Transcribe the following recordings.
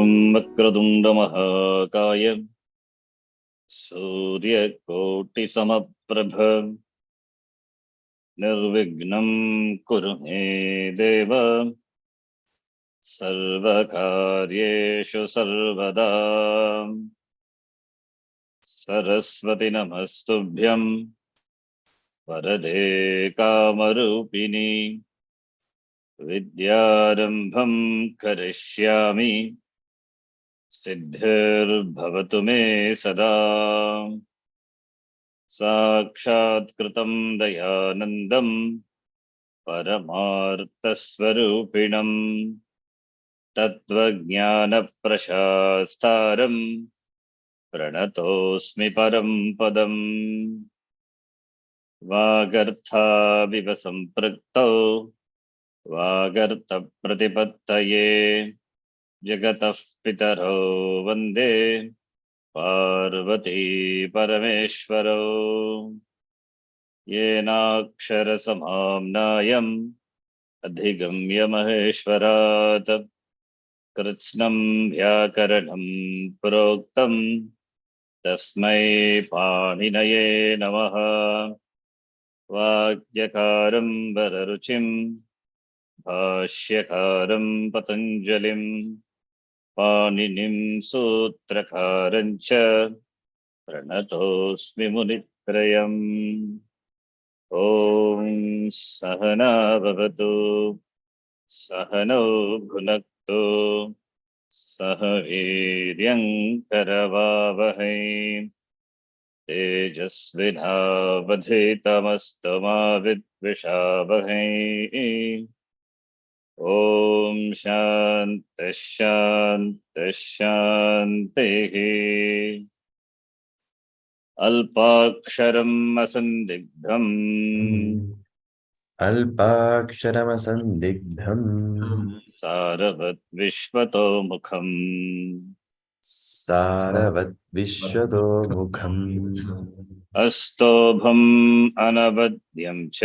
ॐ वक्रतुण्डमहाकाय सूर्यकोटिसमप्रभ निर्विघ्नं कुरु मे देव सर्वकार्येषु सर्वदा। सरस्वती नमस्तुभ्यं वरदे कामरूपिणी विद्यारम्भं करिष्यामि सिद्धिर्भवतु मे सदा। साक्षात्कृतं दयानन्दं परमार्थस्वरूपिणं तत्त्वज्ञानप्रशास्तारं प्रणतोऽस्मि परं पदम्। वागर्थाविव सम्पृक्तौ वागर्थप्रतिपत्तये जगतः पितरौ वन्दे पार्वती परमेश्वरौ। येनाक्षरसमाम्नायम् अधिगम्य महेश्वरात् कृत्स्नं व्याकरणं प्रोक्तम् तस्मै पाणिनये नमः। वाक्यकारं वररुचिं भाष्यकारं पतञ्जलिं पाणिनिं सूत्रकारं च प्रणतोऽस्मि मुनित्रयम्। ॐ सहना भवतु सहनौ भुनक्तु सह वीर्यं करवावहै तेजस्विनावधीतमस्तु मा विद्विषावहै। ॐ शान्तिः शान्तिः शान्तिः। अल्पाक्षरम् असन्दिग्धम् अल्पाक्षरमसन्दिग्धम् सारवत् विश्वतोमुखम् सारवद्विश्वतोमुखम् अस्तोभम् अनवद्यं च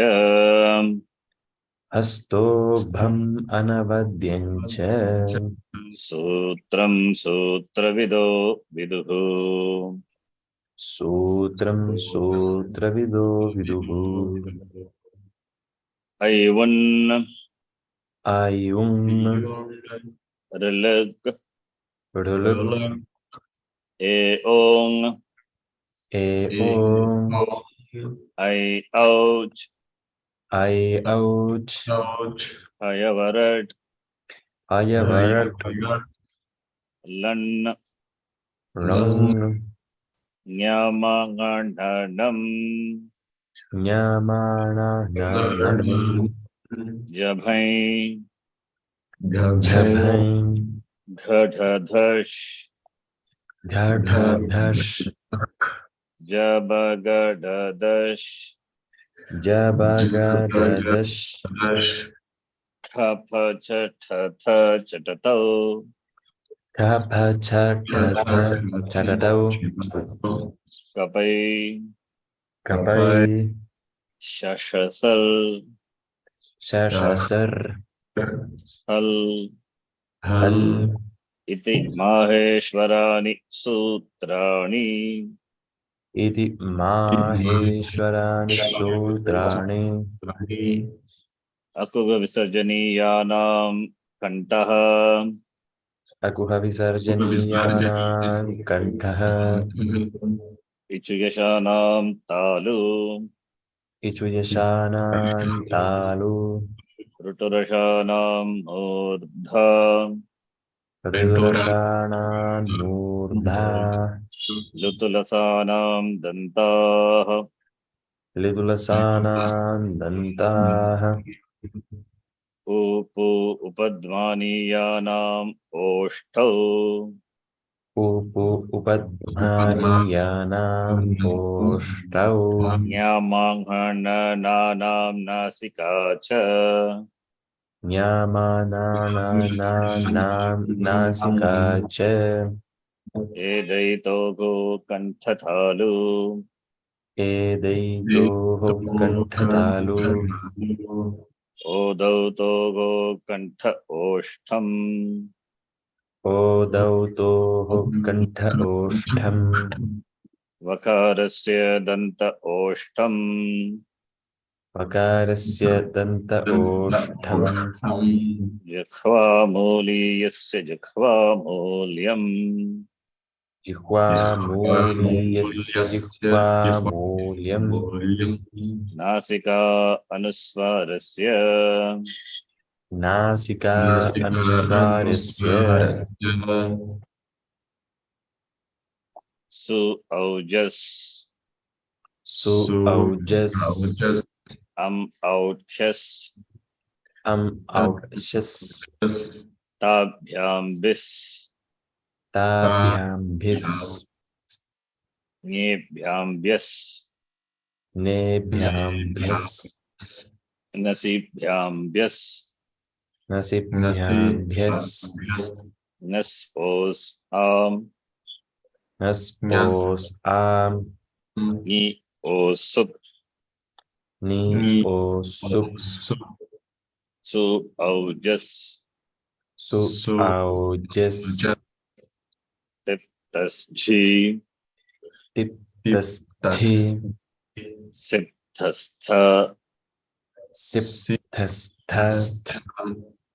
हस्तोभम् अनवद्यं च सूत्रं सूत्रविदो विदुः सूत्रं सूत्रविदो विदुः। ऐवन् आयुङ् ऋलग् ऋलुक् एओङ् एओङ् ऐ औच् ऐ औच् अयवरट् अयवरट् लन् रङ् ञमाङणनम् ञमाणननम् जभै झभञ् घढधश् घढधश् जबगडदश् जबगडदश् खफचठथ चटतौ खफछठथ चटटौ कपै कपै शशसर् शशसर् हल् हल् इति माहेश्वराणि सूत्राणि इति माहेश्वराणि सूत्राणि अकुहविसर्जनीयानां कण्ठः अकुहविसर्जनीयानां कण्ठः इचुयशानां तालु इचुयशानां तालु ऋटुरशानां मूर्धा ऋदुरशानां मूर्धा लुतुलसानां दन्ताः लितुलसानां दन्ताः ऊपु उपध्मानीयानाम् ओष्ठौ ऊपु उपध्मानीयानाम् ओष्ठौ ञमाङ्हणनानां नासिका च ञमानानां नासिका च एदैतोगो कण्ठतालु एदैतोः कण्ठतालु ओदौ तोगो कण्ठ ओष्ठम् ओदौतोः कण्ठ ओष्ठम् वकारस्य दन्त ओष्ठम् वकारस्य दन्त ओष्ठम् जिह्वामूलीयस्य जिह्वामूल्यम् जिह्वामूलीयस्य जिह्वामूल्यम् नासिका अनुस्वारस्य नासिका अनुस्वारस्य सु औजस् सु औजस् औक्षस् औक्षस् ताभ्यां बिस् ताभ्यां भिस् ङेभ्यां व्यस् नेभ्यां भ्यस् नसीभ्यां व्यस् नसिभ्यां भ्यस् नस्पोस् आम् नस्पोस् आम् ङि ओसुप् नि ओसुप् सु औजस् सु औजस् तिप्तस्थि तिप्तस्थि सिप्तस्थ सिप्तस्थ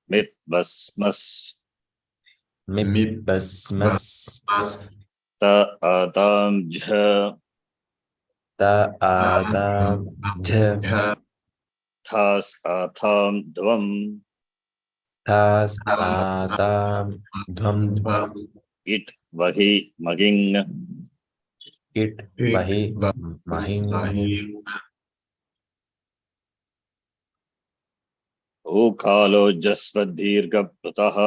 मिप्वस्मस् मिप्पस्मस् त आतां झ त आदां झ थास् आथां ध्वम् थास् आतां ध्वम् इट् वहि मगिङ् इट् वहि महिम् ऊकालो जस्वदीर्घप्लुतः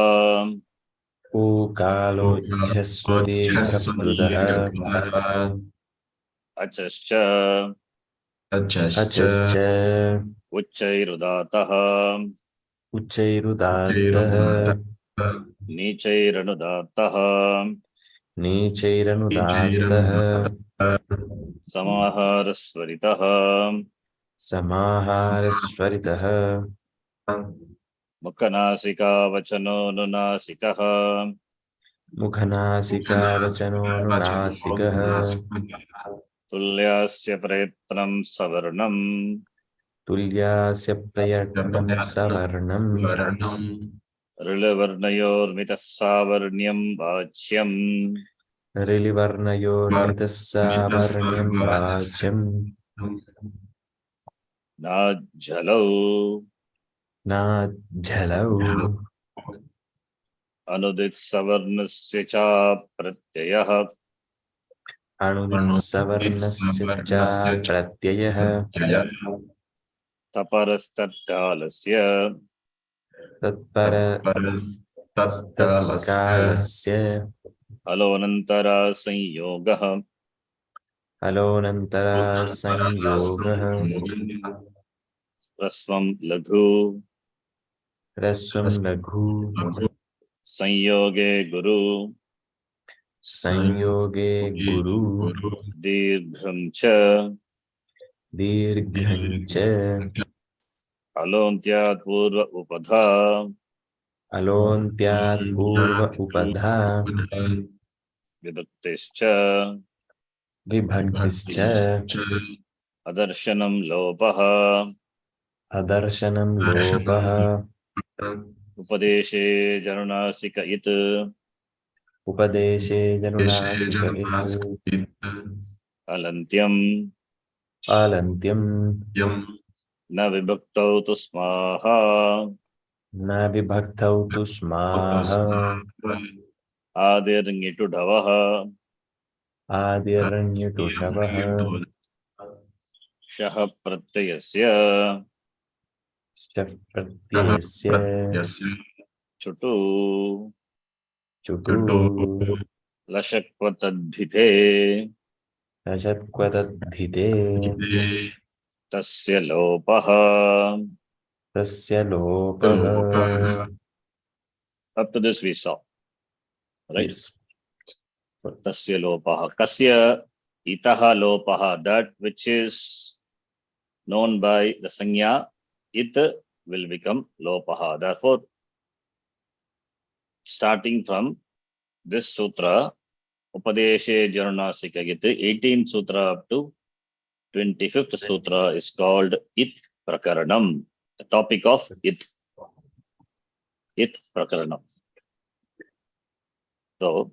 ऊकालोज्झस्वदीर्घप्लुतः अचश्च अचश्च उच्चैरुदातः उच्चैरुदात्तः नीचैरनुदात्तः नीचैरनुदात्तः समाहारस्वरितः समाहारस्वरितः मुखनासिकावचनोऽनुनासिकः मुखनासिकावचनोऽनुनासिकः तुल्यास्य प्रयत्नं सवर्णम् तुल्यास्य प्रयत्नं सवर्णम् ऋलवर्णयोर्मितः सावर्ण्यं वाच्यम् रलिवर्णयोर्मितः सावर्ण्यं वाच्यम् नाज्झलौ नाज्झलौ अनुदित्सवर्णस्य च प्रत्ययः अणुदित्सवर्णस्य च प्रत्ययः तपरस्तत्कालस्य तत्परस्तत्कालस्य अलोऽनन्तरा संयोगः अलोऽनन्तरा संयोगः ह्रस्वं लघु ह्रस्वं लघु संयोगे गुरु संयोगे गुरु दीर्घं च दीर्घं च अलोन्त्यात् पूर्व उपधा अलोन्त्यात् पूर्व उपधा विभक्तिश्च विभक्तिश्च अदर्शनं लोपः अदर्शनं लोपः उपदेशे जनुनासिक इत् उपदेशे जनुनासिक इत् अलन्त्यम् आलन्त्यं न विभक्तौ तु स्माः न विभक्तौ तु स्माः आदिर्ङिटुढवः आदिरण्यटुषवः शः प्रत्ययस्य प्रत्ययस्य चुटु चुटु लशक्वतद्धिते रजत्वदद्धिते तस्य लोपः तस्य लोपः up to this we saw right yes. tasya lopah kasya itah lopah that which is known by the sanya it will become lopah therefore starting from this sutra, Upadeshe Jananasika Yit, 18th sutra up to 25th sutra is called It Prakaranam. The topic of It Prakaranam. So,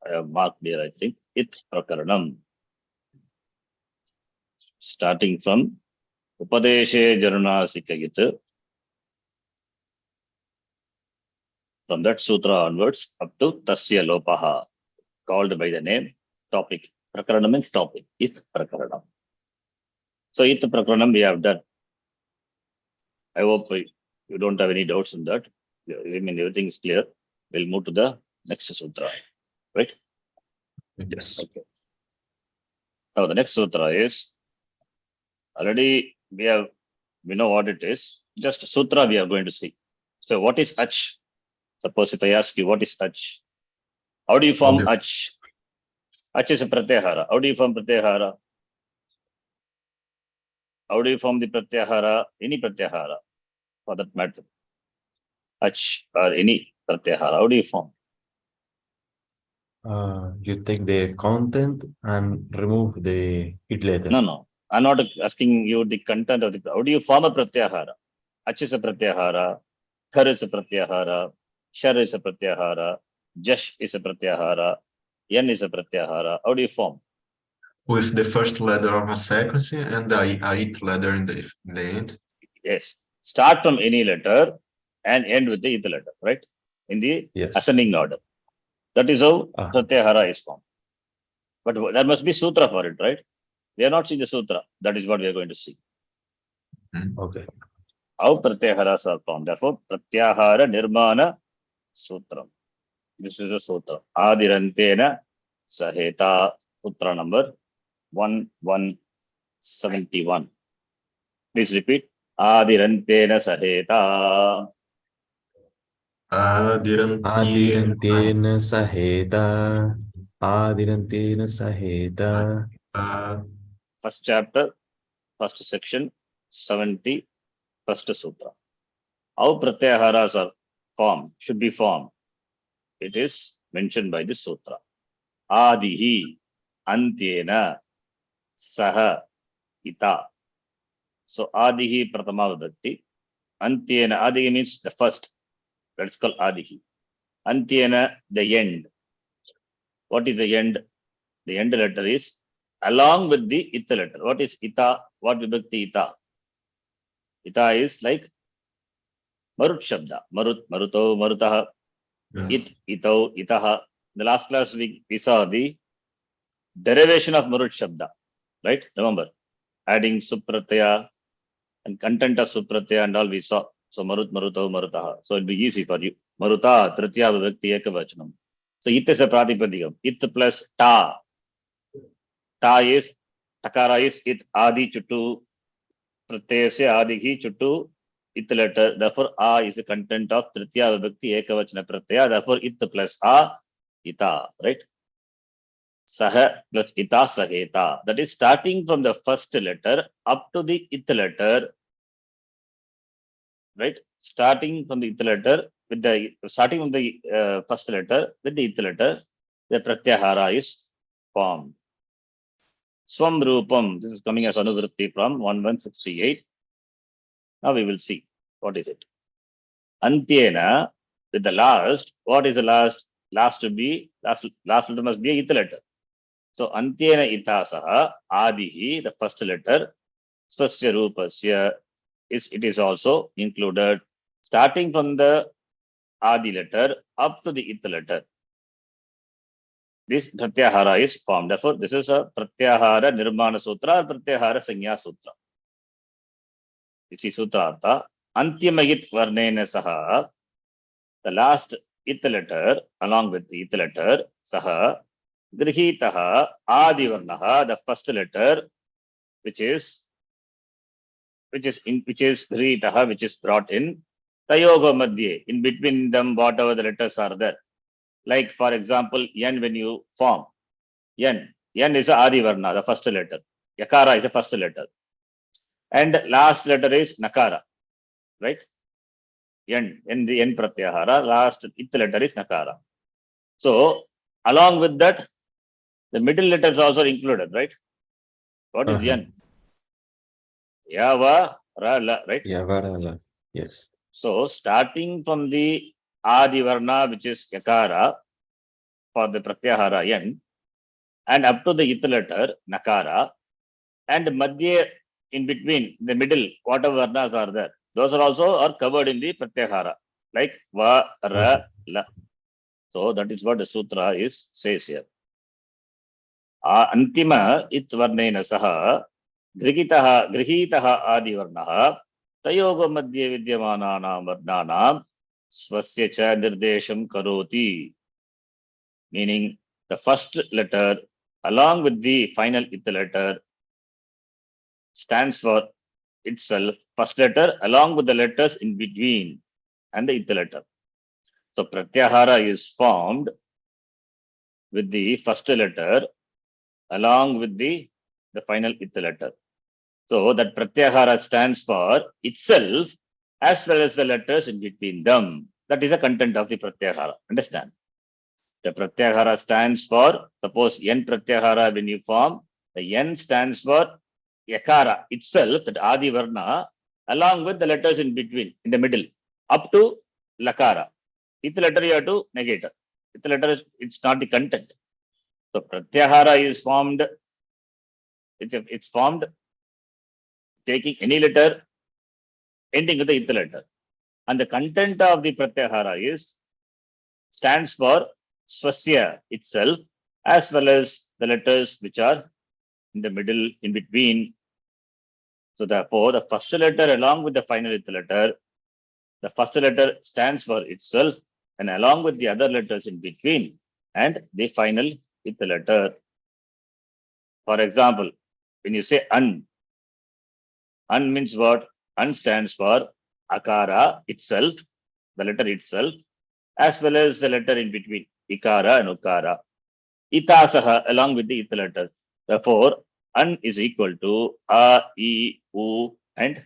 I have marked here, I think, It Prakaranam. Starting from Upadeshe Jananasika Yit, from that sutra onwards up to Tasya Lopaha, called by the name topic. Prakaranam means topic. It Prakaranam. So It Prakaranam we have done. I hope you don't have any doubts in that. I mean, everything is clear. We'll move to the next sutra, right? Yes. Okay. Now the next sutra is already we know what it is. Just sutra we are going to see. So what is Ach? Suppose if I ask you what is Ach, how do you form Ach? Ach is a pratyahara. How do you form pratyahara? How do you form the pratyahara? Any pratyahara, for that matter. Ach or any pratyahara. How do you form? You take the content and remove the it letter. No. I'm not asking you the content of the. How do you form a pratyahara? Ach is a pratyahara. Khar is a pratyahara. Shar is a pratyahara. Jash is a pratyahara. Yan is a pratyahara. How do you form? With the first letter of a sequence and the it letter in the end. Yes. Start from any letter and end with the it letter, right? In the ascending order. That is how pratyahara is formed. But there must be sutra for it, right? We are not seeing the sutra. That is what we are going to see. Okay. How pratyaharas are formed. Therefore, pratyahara nirmana sutram. This is a sutra. Adirantena saheta, sutra number 1171. Please repeat. Adirantena saheta. Adirantena saheta. Adirantena saheta. First chapter, first section, 70, first sutra. How pratyaharas are formed, should be formed. It is mentioned by the sutra. Adihi antyena saha ita. So adihi pratama vibhakti. Antyena, adihi means the first. That's called adihi. Antyena, the end. What is the end? The end letter is along with the ita letter. What is ita? What vibhakti ita? Ita is like marut shabda. Marut, maruto, marutaha. It, ito, itaha. In the last class we saw the derivation of marut shabda, right? Remember, adding supratyaya and content of supratyaya and all we saw. So marut, maruto, marutaha. So it'll be easy for you. Maruta, tritya vibhakti ekavachanam. So it is a pratipadikam. It plus ta. Ta is, takara is it, adi chuttu, pratyasya adihi chuttu, it letter. Therefore, a is the content of tritya vibhakti ekavachana pratyaya. Therefore, it plus a, ita, right? Saha plus ita saheta. That is starting from the first letter up to the it letter, right? Starting from the it letter with the starting from the first letter with the it letter, the pratyahara is formed. Swam Rupam. This is coming as Anuvritti from 1168. Now we will see what is it. Antyena with the last. What is the last? Last letter must be a it letter. So Antyena itasaha adihi, the first letter, swasya rupasya it is also included starting from the adi letter up to the it letter. This pratyahara is formed. Therefore, this is a pratyahara nirmana sutra or pratyahara sanya sutra. This is sutrartha. Antyamagit varnena saha, the last it letter along with the it letter, saha, grihitaha adivarnaha, the first letter, which is grihitaha, which is brought in, tayoga madhye, in between them, whatever the letters are there. Like for example, yan when you form, yan is a adivarna, the first letter. Yakara is the first letter. And last letter is nakara, right? Yan, in the end pratyahara, last it letter is nakara. So along with that, the middle letters also included, right? What is yan? Yava, ra, la, right? Yavarala. Yes. So starting from the Adi Varna, which is Yakara, for the Pratyahara yan, and up to the It letter, Nakara, and Madhya in between, the middle, whatever Varnas are there, those are also are covered in the Pratyahara, like Va, Ra, La. So that is what the Sutra is says here. Antima It Varnena Saha, Grihitaha Adi Varnaha, Tayoga Madhya Vidyamananam Varnanam, Swasya Cha Nirdesham Karoti. Meaning the first letter along with the final It letter stands for itself, first letter along with the letters in between and the It letter. So Pratyahara is formed with the first letter along with the final It letter. So that Pratyahara stands for itself as well as the letters in between them. That is the content of the Pratyahara. Understand? The Pratyahara stands for, suppose N Pratyahara when you form, the N stands for Yakara itself, that Adi Varna, along with the letters in between, in the middle, up to Lakara. It letter you have to negate. It letter, it's not the content. So Pratyahara is formed, it's formed taking any letter ending with the It letter. And the content of the Pratyahara is stands for Swasya itself, as well as the letters which are in the middle, in between. So therefore, the first letter along with the final It letter, the first letter stands for itself, and along with the other letters in between, and the final It letter. For example, when you say An means what? An stands for Akara itself, the letter itself, as well as the letter in between, Ikara and Ukara. Itasaha along with the It letter. Therefore, An is equal to A, I, U, and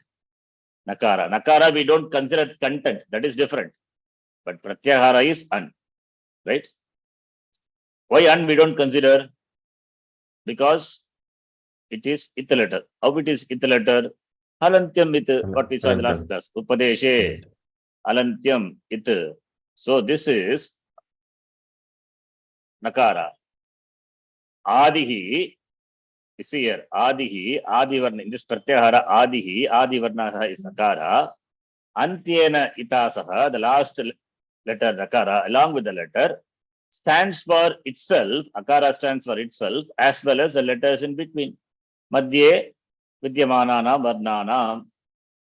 Nakara. Nakara we don't consider content, that is different. But Pratyahara is An, right? Why An we don't consider? Because it is It letter. How it is It letter? Halantyam It, what we saw in the last class. Upadeshe, Alantyam It. So this is Nakara. Adihi, you see here, Adihi, Adivarna, in this Pratyahara, Adihi, Adivarna is Nakara. Antyena Itasaha, the last letter Nakara, along with the letter, stands for itself, Akara stands for itself, as well as the letters in between. Madhye Vidyamananam Varnanam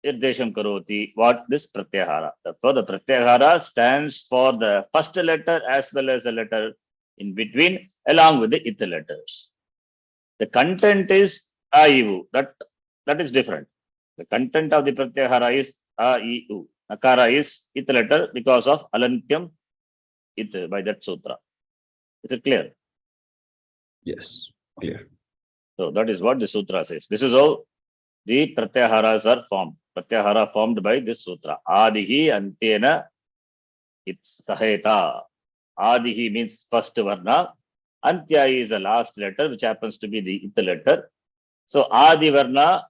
Irdesham Karoti. What this Pratyahara? Therefore, the Pratyahara stands for the first letter as well as the letter in between, along with the It letters. The content is Aivu. That is different. The content of the Pratyahara is Aiu. Nakara is It letter because of Alantyam It by that sutra. Is it clear? Yes. Clear. So that is what the sutra says. This is how the Pratyaharas are formed. Pratyahara formed by this sutra. Adihi Antyena It Saheta. Adihi means first Varna. Antya is the last letter, which happens to be the It letter. So Adi Varna,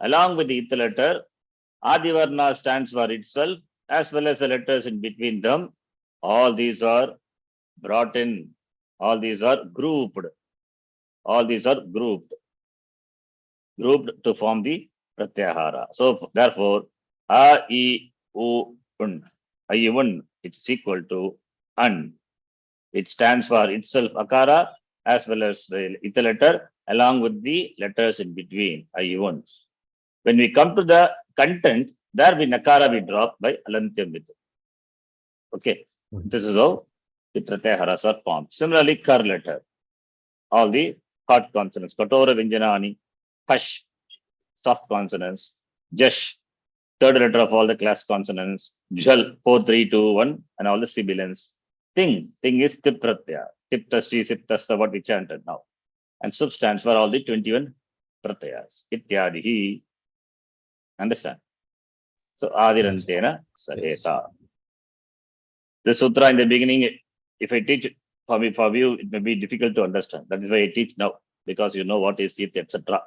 along with the It letter, Adi Varna stands for itself, as well as the letters in between them. All these are brought in. All these are grouped. All these are grouped to form the Pratyahara. So therefore, A, I, U, Un. I, Un, it's equal to An. It stands for itself Akara as well as the It letter along with the letters in between, I, Un. When we come to the content, there we Nakara we drop by Alantyam Vitu. Okay, this is how the Pratyaharas are formed. Similarly, Kar letter. All the hard consonants. Katora Vinjanani, Hash, soft consonants, Jash, third letter of all the class consonants, Jhal, 4, 3, 2, 1, and all the sibilants. Ting is Tip Pratyaya. Tip Tasti, Sip Tasta, what we chanted now. And Sup stands for all the 21 Pratyayas. Ityadihi. Understand? So Adirantena Saheta. Yes. The sutra in the beginning, if I teach for you, it may be difficult to understand. That is why I teach now, because you know what is it, etc.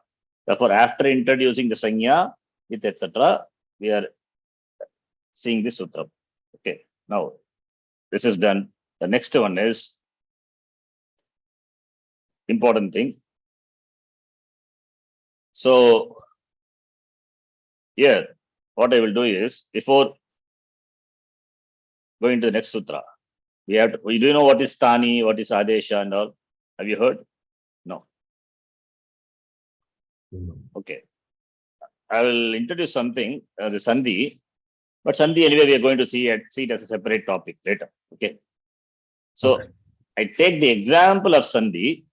Therefore, after introducing the sanya, it, etc., we are seeing this sutra. Okay. Now, this is done. The next one is important thing. So here, what I will do is, before going to the next sutra, we have to, do you know what is Stani, what is Adesha and all? Have you heard? No. Okay. I will introduce something, the Sandhi, but Sandhi anyway, we are going to see it as a separate topic later. Okay. So I take the example of Sandhi.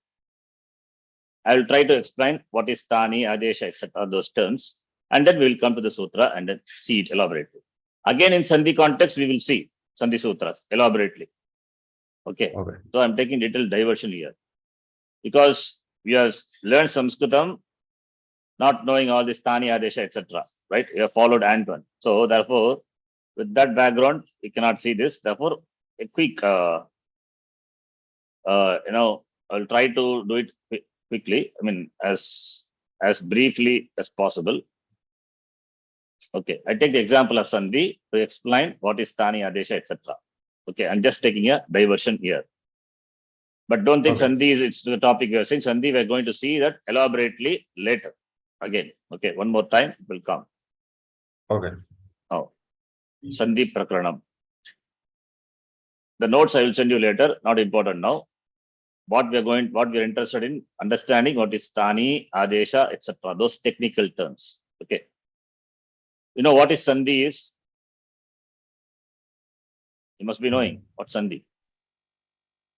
I will try to explain what is Stani, Adesha, etc., those terms, and then we will come to the sutra and then see it elaborately. Again, in Sandhi context, we will see Sandhi sutras elaborately. Okay. So I'm taking little diversion here because we have learned Sanskritam, not knowing all this Stani, Adesha, etc. Right? We have followed Anton. So therefore, with that background, we cannot see this. Therefore, a quick, I'll try to do it quickly. I mean, as briefly as possible. Okay, I take the example of Sandhi to explain what is Stani, Adesha, etc. Okay, I'm just taking a diversion here. But don't think Sandhi is it's the topic we are saying. Sandhi, we're going to see that elaborately later. Again, okay, one more time, it will come. Okay. Now, Sandhi Prakranam. The notes I will send you later, not important now. What we are interested in understanding what is Stani, Adesha, etc. Those technical terms. Okay. You know what is Sandhi is? You must be knowing what Sandhi.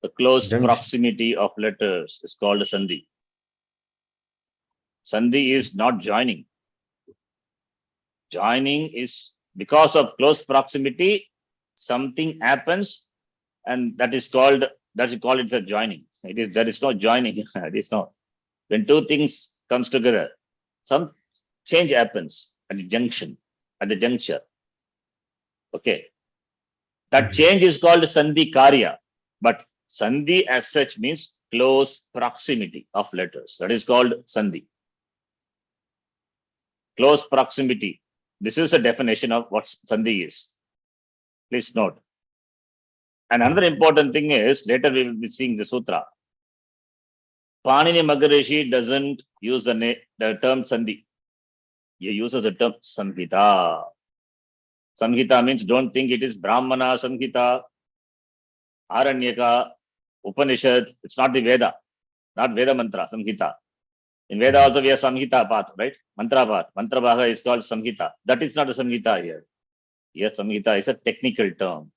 The close proximity of letters is called Sandhi. Sandhi is not joining. Joining is because of close proximity, something happens, and that is called it the joining. There is no joining. It is not. When two things comes together, some change happens at the junction, at the juncture. Okay. That change is called Sandhi Karya. But Sandhi as such means close proximity of letters. That is called Sandhi. Close proximity. This is a definition of what Sandhi is. Please note. And another important thing is, later we will be seeing the sutra. Panini Maharishi doesn't use the term Sandhi. He uses the term Samhita. Samhita means don't think it is Brahmana Samhita, Aranyaka, Upanishad. It's not the Veda, not Veda Mantra, Samhita. In Veda also we have Samhita part, right? Mantra part. Mantra Bhaga is called Samhita. That is not a Samhita here. Here Samhita is a technical term.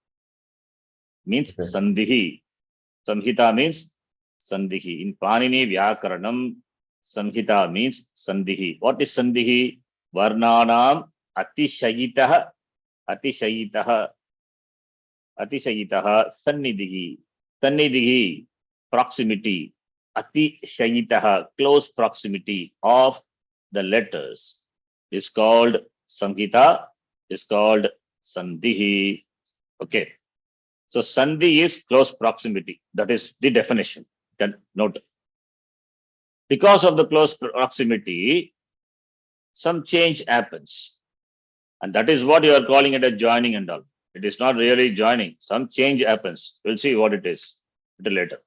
Means Sandhihi. Samhita means Sandhihi. In Panini Vyakaranam, Samhita means Sandhihi. What is Sandhihi? Varnanam Atishayitaha Sannidhihi. Sannidhihi, proximity. Atishayitaha, close proximity of the letters is called Samhita, is called Sandhihi. Okay. So Sandhi is close proximity. That is the definition. You can note. Because of the close proximity, some change happens. And that is what you are calling it a joining and all. It is not really joining. Some change happens. We'll see what it is a little later.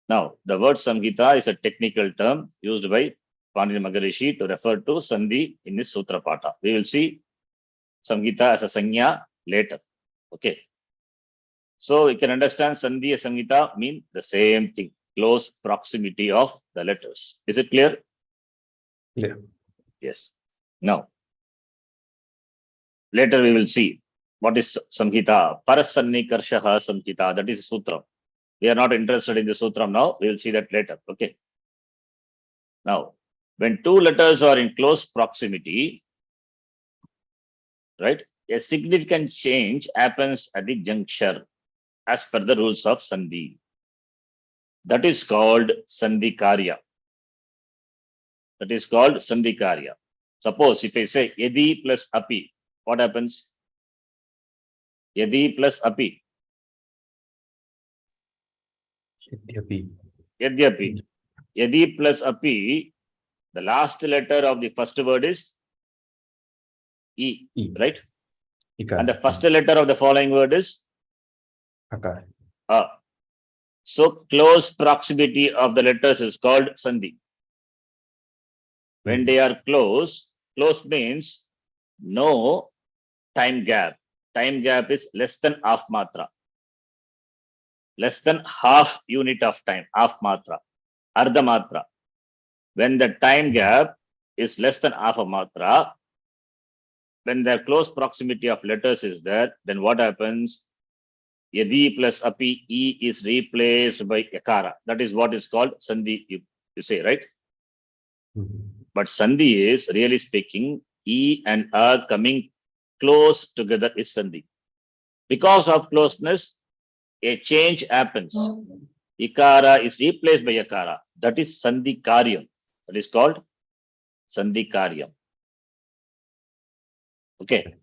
Now, the word Samhita is a technical term used by Panini Maharishi to refer to Sandhi in his Sutra Pata. We will see Samhita as a Sanya later. Okay. So we can understand Sandhi and Samhita mean the same thing. Close proximity of the letters. Is it clear? Clear. Yes. Now, later we will see what is Samhita. Parasanikarshaha Samhita. That is Sutra. We are not interested in the Sutra now. We will see that later. Okay. Now, when two letters are in close proximity, right, a significant change happens at the juncture as per the rules of Sandhi. That is called Sandhi Karya. That is called Sandhi Karya. Suppose if I say Yadi plus Api, what happens? Yadi plus Api. Yadyapi. Yadyapi. Yadi plus api, the last letter of the first word is E, E. right? Ikara. And the first letter of the following word is Akara. A. So close proximity of the letters is called sandhi. When they are close means no time gap. Time gap is less than half matra. Less than half unit of time, half matra, ardha matra. When the time gap is less than half a matra, when the close proximity of letters is there, then what happens? Yadi plus api, E is replaced by yakara. That is what is called sandhi, you say, right? But sandhi is, really speaking, E and A coming close together is sandhi. Because of closeness, a change happens. Ikara is replaced by yakara. That is sandhi karyam. That is called sandhi karyam. Okay.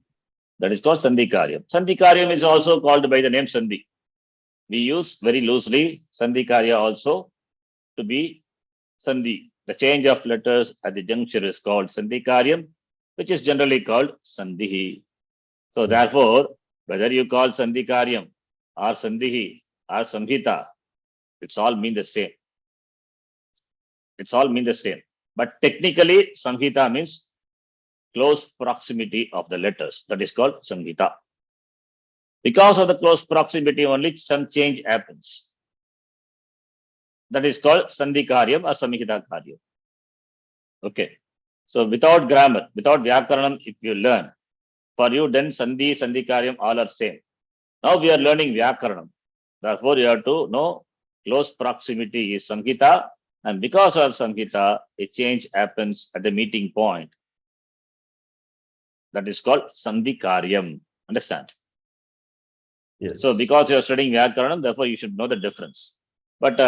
That is called sandhi karyam. Sandhi karyam is also called by the name sandhi. We use very loosely sandhi karya also to be sandhi. The change of letters at the juncture is called sandhi karyam, which is generally called sandhi. So therefore, whether you call sandhi karyam or sandhi or samhita, it's all mean the same. It's all mean the same. But technically, samhita means close proximity of the letters. That is called samhita. Because of the close proximity only, some change happens. That is called sandhi karyam or samhita karyam. Okay. So without grammar, without vyakaranam, if you learn, for you then sandhi, sandhi karyam all are same. Now we are learning vyakaranam. Therefore, you have to know close proximity is samhita, and because of samhita, a change happens at the meeting point. That is called sandhi karyam. Understand? Yes. So because you are studying vyakaranam, therefore you should know the difference. But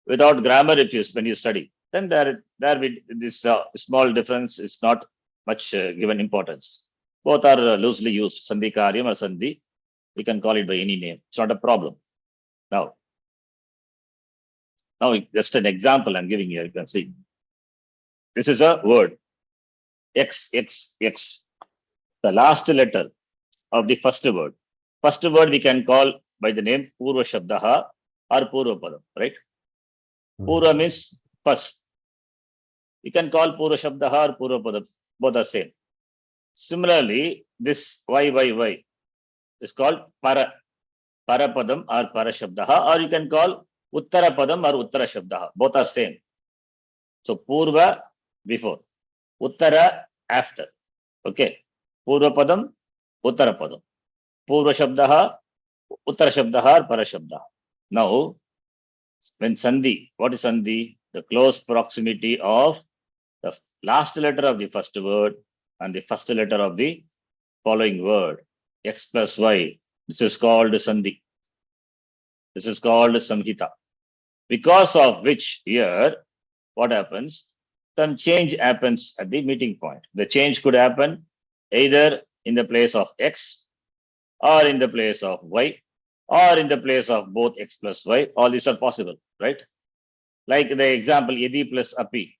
without grammar, if you when you study, then this small difference is not much given importance. Both are loosely used, sandhi karyam or sandhi. We can call it by any name. It's not a problem. Now just an example I'm giving here. You can see. This is a word X, X, X. The last letter of the first word. First word we can call by the name Purva Shabdaha or Purva Padam, right? Purva means first. You can call Purva Shabdaha or Purva Padam. Both are same. Similarly, this Y is called Parapadam or Parashabdaha, or you can call Uttara Padam or Uttara Shabdaha. Both are same. So Purva before, Uttara after. Okay. Purva Padam, Uttara Padam. Purva Shabdaha, Uttara Shabdaha or Parashabdaha. Now, when Sandhi, what is Sandhi? The close proximity of the last letter of the first word and the first letter of the following word. X plus Y. This is called Sandhi. This is called Samhita. Because of which here, what happens? Some change happens at the meeting point. The change could happen either in the place of X or in the place of Y or in the place of both X plus Y. All these are possible, right? Like the example, Yadi plus Api.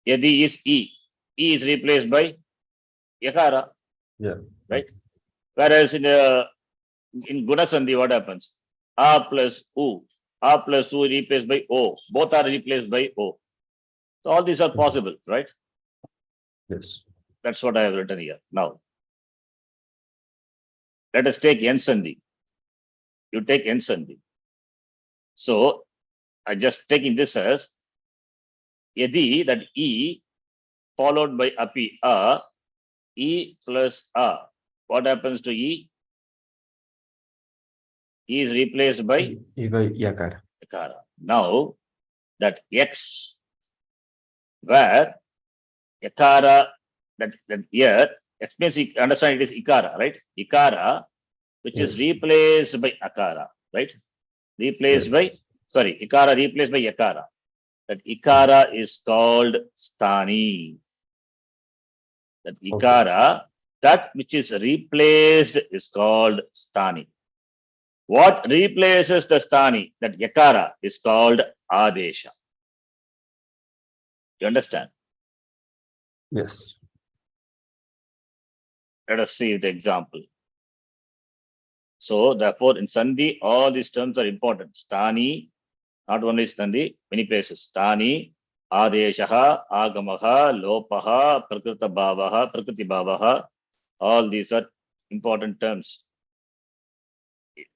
Yadi is E. E is replaced by Yakara. Yeah. Right? Whereas in Guna Sandhi, what happens? A plus U. A plus U replaced by O. Both are replaced by O. So all these are possible, right? Yes. That's what I have written here. Now, let us take N Sandhi. You take N Sandhi. So I just taking this as Yadi, that E followed by Api, E plus A. What happens to E? E is replaced by Yakara. Yakara. Now, that X, where Yakara, that here, X means, understand it is Ikara, right? Ikara, which is Yes. replaced by Akara, right? Replaced by, sorry, Ikara replaced by Yakara. That Ikara is called Sthani. That Ikara, that which is replaced is called Sthani. What replaces the stani, that yakara, is called adesha. You understand? Yes. Let us see the example. So therefore, in sandhi, all these terms are important. Stani, not only sandhi, many places. Stani, adeshaha, agamaha, lopaha, prakrita bhavaha, prakriti bhavaha. All these are important terms.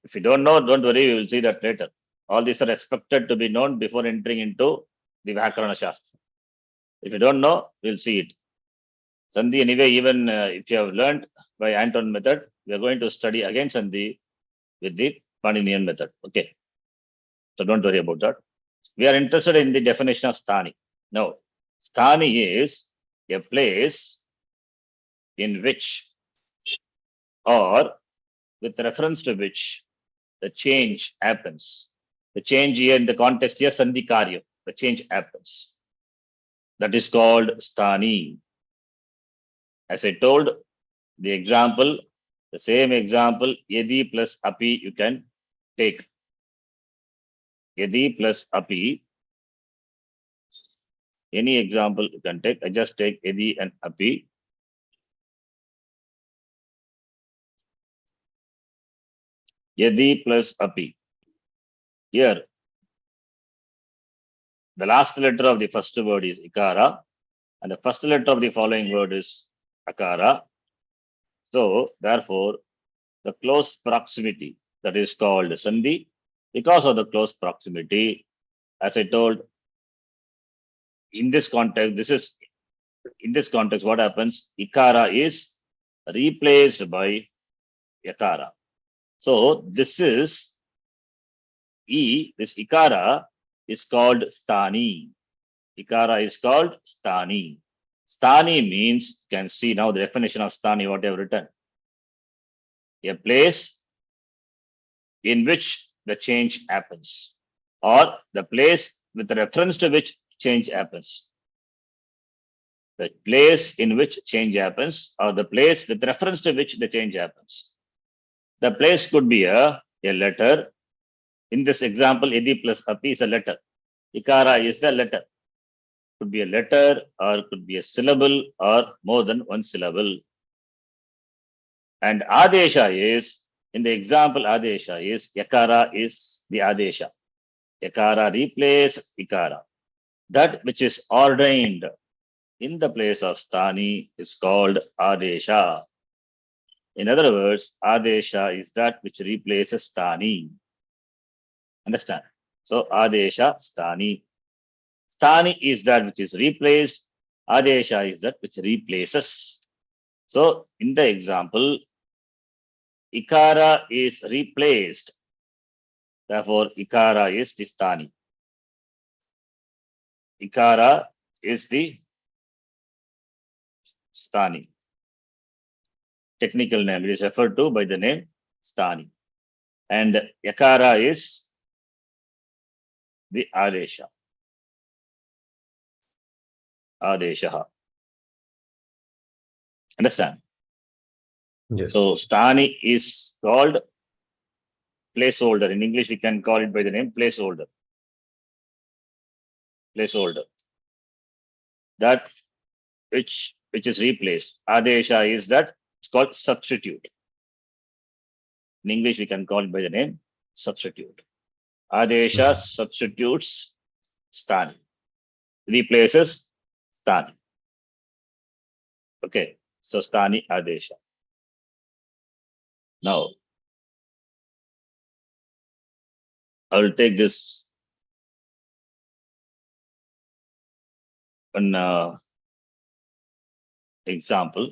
If you don't know, don't worry, we will see that later. All these are expected to be known before entering into the Vyakarana Shastra. If you don't know, we'll see it. Sandhi, anyway, even if you have learned by Anton method, we are going to study again Sandhi with the Paninian method. Okay. So don't worry about that. We are interested in the definition of Sthani. Now, Sthani is a place in which or with reference to which the change happens. The change here in the context here, Sandhi Karya, the change happens. That is called Sthani. As I told, the example, the same example, Yadi plus Api, you can take. Yadi plus Api, any example you can take. I just take Yadi and Api. Yadi plus Api. Here, the last letter of the first word is Ikara, and the first letter of the following word is Akara. So, therefore, the close proximity, that is called Sandhi. Because of the close proximity, as I told, in this context, what happens? Ikara is replaced by Yakara. So this is this Ikara is called Sthani. Ikara is called Sthani. Sthani means, you can see now the definition of Sthani, what I have written. A place in which the change happens, or the place with reference to which change happens. The place in which change happens, or the place with reference to which the change happens. The place could be a letter. In this example, Edi plus Api is a letter. Ikara is the letter. Could be a letter, or could be a syllable, or more than one syllable. And Adesha is, in the example, Adesha is, Yakara is the Adesha. Yakara replaces Ikara. That which is ordained in the place of Sthani is called Adesha. In other words, Adesha is that which replaces Sthani. Understand? So Adesha, Sthani. Sthani is that which is replaced. Adesha is that which replaces. So in the example, Ikara is replaced. Therefore, Ikara is the Sthani. Ikara is the Sthani. Technical name, it is referred to by the name Sthani. And Yakara is the Adesha. Adeshaha. Understand? Yes. So Sthani is called placeholder. In English, we can call it by the name placeholder. Placeholder. That which is replaced. Adesha is that, it's called substitute. In English, we can call it by the name substitute. Adesha substitutes Sthani. Replaces Sthani. Okay. So Sthani Adesha. Now, I will take this one example.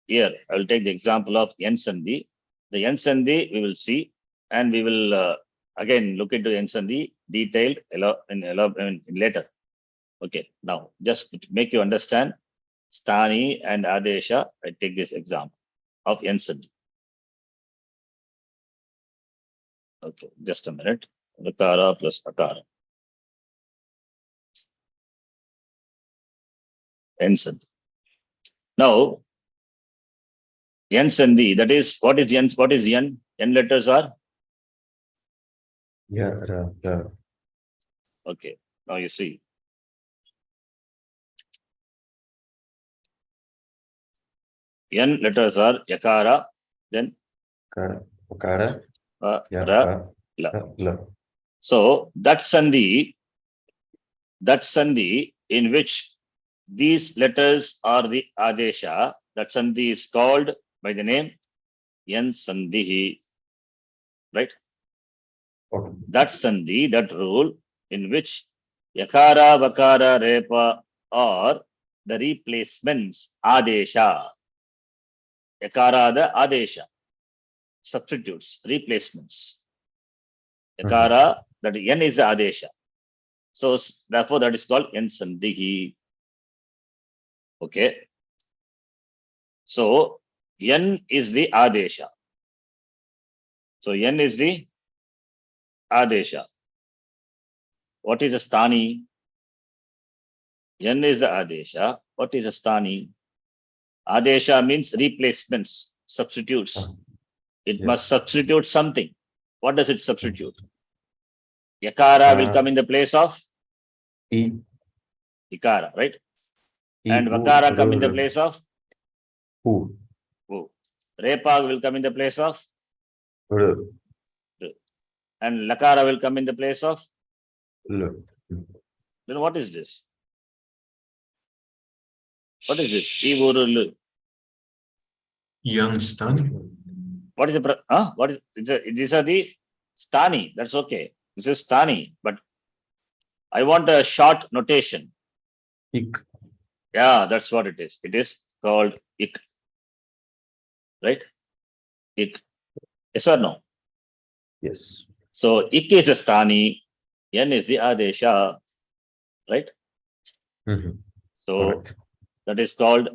Here, I will take the example of N Sandhi. The N Sandhi we will see, and we will again look into N Sandhi detailed in later. Okay, now just to make you understand Sthani and Adesha, I take this example of N Sandhi. Okay, just a minute. Rakara plus Akara. N Sandhi. Now, Yan Sandhi, that is, what is Yan? What is Yan? Yan letters are? Yeah, yeah. Okay, now you see. Yan letters are Yakara, then Akara, yeah, Ra, La. la. So that Sandhi in which these letters are the Adesha, that Sandhi is called by the name Yan Sandhi, right? Okay. That Sandhi, that rule in which Yakara, Vakara, Repa are the replacements, Adesha. Yakara, the Adesha, substitutes, replacements. Yakara, that N is the Adesha. So therefore, that is called Yan Sandhi. Okay. So Yan is the Adesha. So Yan is the Adesha. What is a Stani? Yan is the Adesha. What is a Stani? Adesha means replacements, substitutes. It must substitute something. What does it substitute? Yakara will come in the place of Ikara, right? And Vakara come in the place of Who? Repa will come in the place of and Lakara will come in the place of. Then what is this? What is this? Yan Stani. What is the what is these are the Stani? That's okay. This is Stani, but I want a short notation. Ik. Yeah, that's what it is. It is called Ik. Right? Ik. Yes or no? Yes. So Ik is a Stani, Yan is the Adesha, right? So Correct. that is called,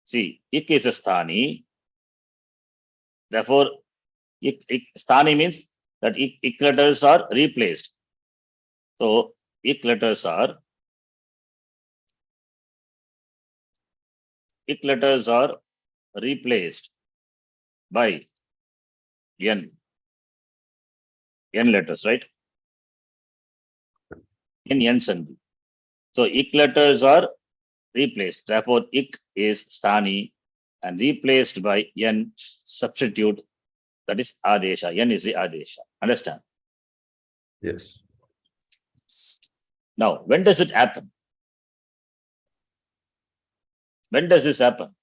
see, Ik is a Stani. Therefore, Stani means that Ik letters are replaced. So Ik letters are replaced by N letters, right? In Yan Sandhi. So Ik letters are replaced. Therefore, Ik is Stani and replaced by Yan substitute, that is Adesha. Yan is the Adesha. Understand? Yes. Now, when does it happen? When does this happen?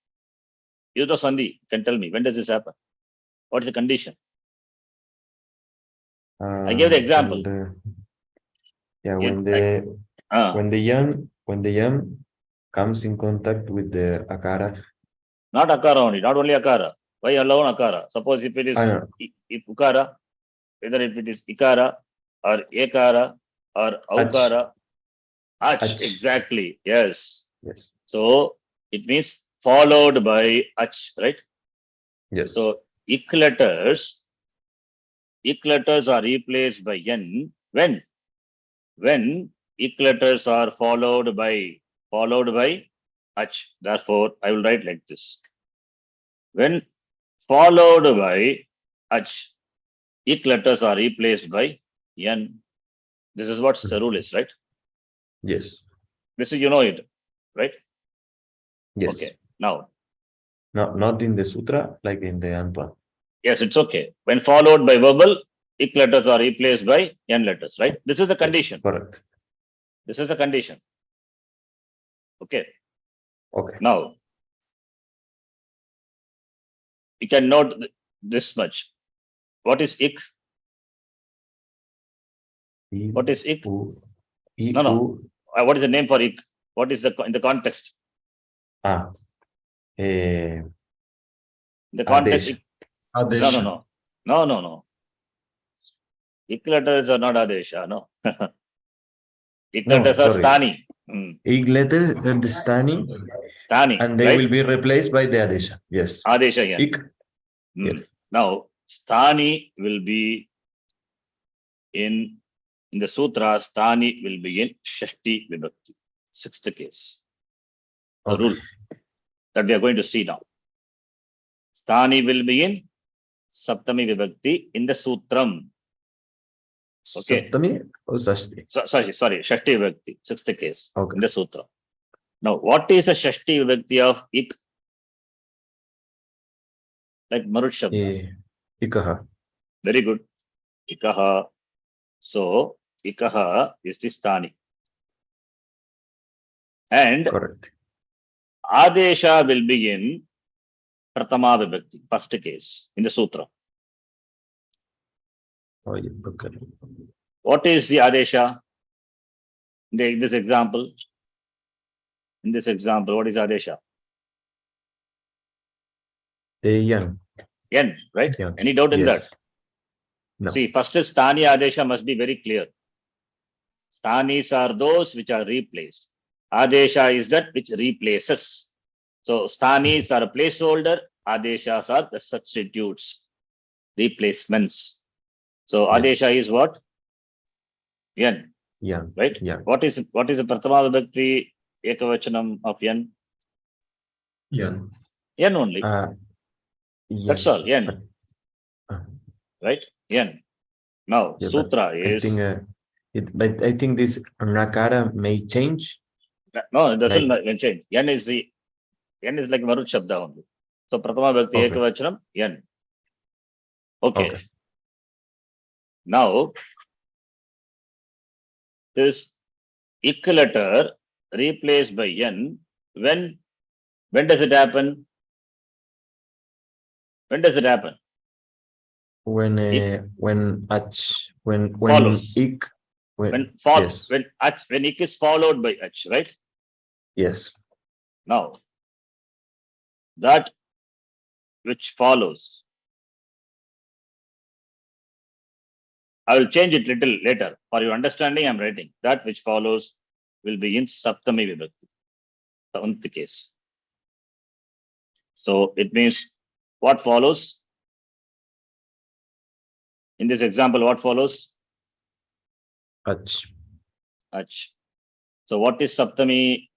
Yuta Sandhi can tell me, when does this happen? What is the condition? I gave the example. When the yan comes in contact with the akara. Not akara only, not only akara. Why alone akara? Suppose if it is ukara, whether if it is ikara or ekara or aukara, ach, exactly. Yes. So it means followed by ach, right? Yes. So ik letters are replaced by n when ik letters are followed by ach. Therefore, I will write like this. When followed by ach, ik letters are replaced by n. This is what the rule is, right? Yes. This is, you know it, right? Yes. Okay. Now. No, not in the sutra, like in the Antwa. Yes, it's okay. When followed by verbal, ik letters are replaced by n letters, right? This is the condition. Correct. This is the condition. Okay. Okay. Now, you can note this much. What is ik? What is ik? No. What is the name for ik? What is in the context? The context. Adesha. No. Ik letters are not Adesha, no. Ik letters are Stani. Ik letters are the Stani. And they right? will be replaced by the Adesha. Yes. Adesha, yeah. Ik. Yes. Now, Stani will be in the sutra, Stani will be in Shashti Vibhakti, sixth case. The rule that we are going to see now. Sthani will be in Saptami Vibhakti in the Sutram. Okay. Saptami or Shashti? Sorry, Shashti Vibhakti, sixth case Okay. in the Sutra. Now, what is a Shashti Vibhakti of Ik? Like Marut Shabda. Ikaha. Very good. Ikaha. So, Ikaha is the Sthani. And Correct. Adesha will be in Pratama Vibhakti, first case in the Sutra. Oh, yeah. Okay. What is the Adesha? In this example, what is Adesha? Yan. N, right? Yan. Any doubt in that? No. See, first is Sthani Adesha must be very clear. Sthanis are those which are replaced. Adesha is that which replaces. So, Sthanis are a placeholder. Adeshas are the substitutes, replacements. So, Adesha is what? Yan, Yan. right? Yan. What is the Pratama Vibhakti Ekavachanam of Yan? Yan. Yan only. That's all. Yan. Right? Yan. Now, Yeah, Sutra is. But I think this Nakara may change. No, it doesn't change. Yan is like Marut Shabda only. So, Pratama Vibhakti Okay. Ekavachanam, Yan. Okay. Okay. Now, this Ik letter replaced by N, when does it happen? When does it happen? When Follows. Ik When yes. when Ik is followed by H, right? Yes. Now, that which follows, I will change it little later. For your understanding, I'm writing. That which follows will be in Saptami Vibhakti, seventh case. So, it means what follows? In this example, what follows? Ach. Ach. So, what is Saptami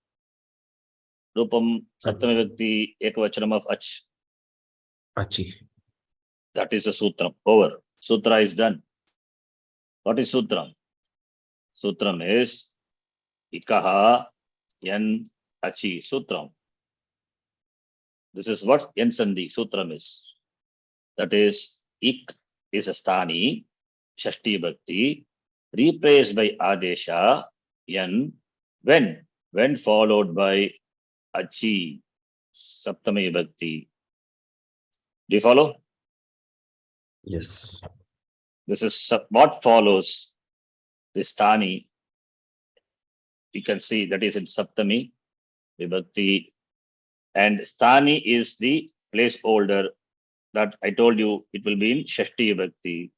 Rupam, Saptami Vibhakti Ekavachanam of Ach? Achi. That is the Sutram. Over. Sutra is done. What is Sutram? Sutram is Ikaha Yan Achi. Sutram. This is what Yan Sandhi Sutram is. That is Ik is a Sthani, Shashti Bhakti, replaced by Adesha, Yan, when followed by Achi, Saptami Bhakti. Do you follow? Yes. This is what follows this Sthani. You can see that is in Saptami Vibhakti, and Sthani is the placeholder that I told you it will be in Shashti Vibhakti,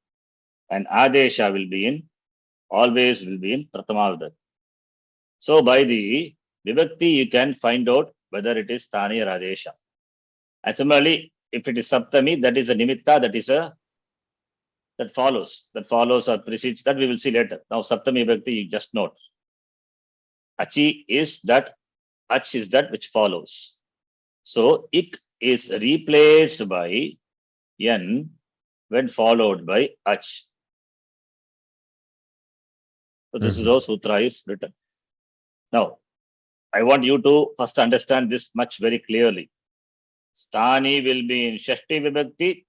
and Adesha always will be in Pratama Vibhakti. So by the Vibhakti, you can find out whether it is Sthani or Adesha. And similarly, if it is Saptami, that is a Nimitta, that follows or precedes, that we will see later. Now, Saptami Vibhakti, you just note. Achi is that, Ach is that which follows. So, Ik is replaced by Yan when followed by Ach. So, this is how Sutra is written. Now, I want you to first understand this much very clearly. Sthani will be in Shashti Vibhakti.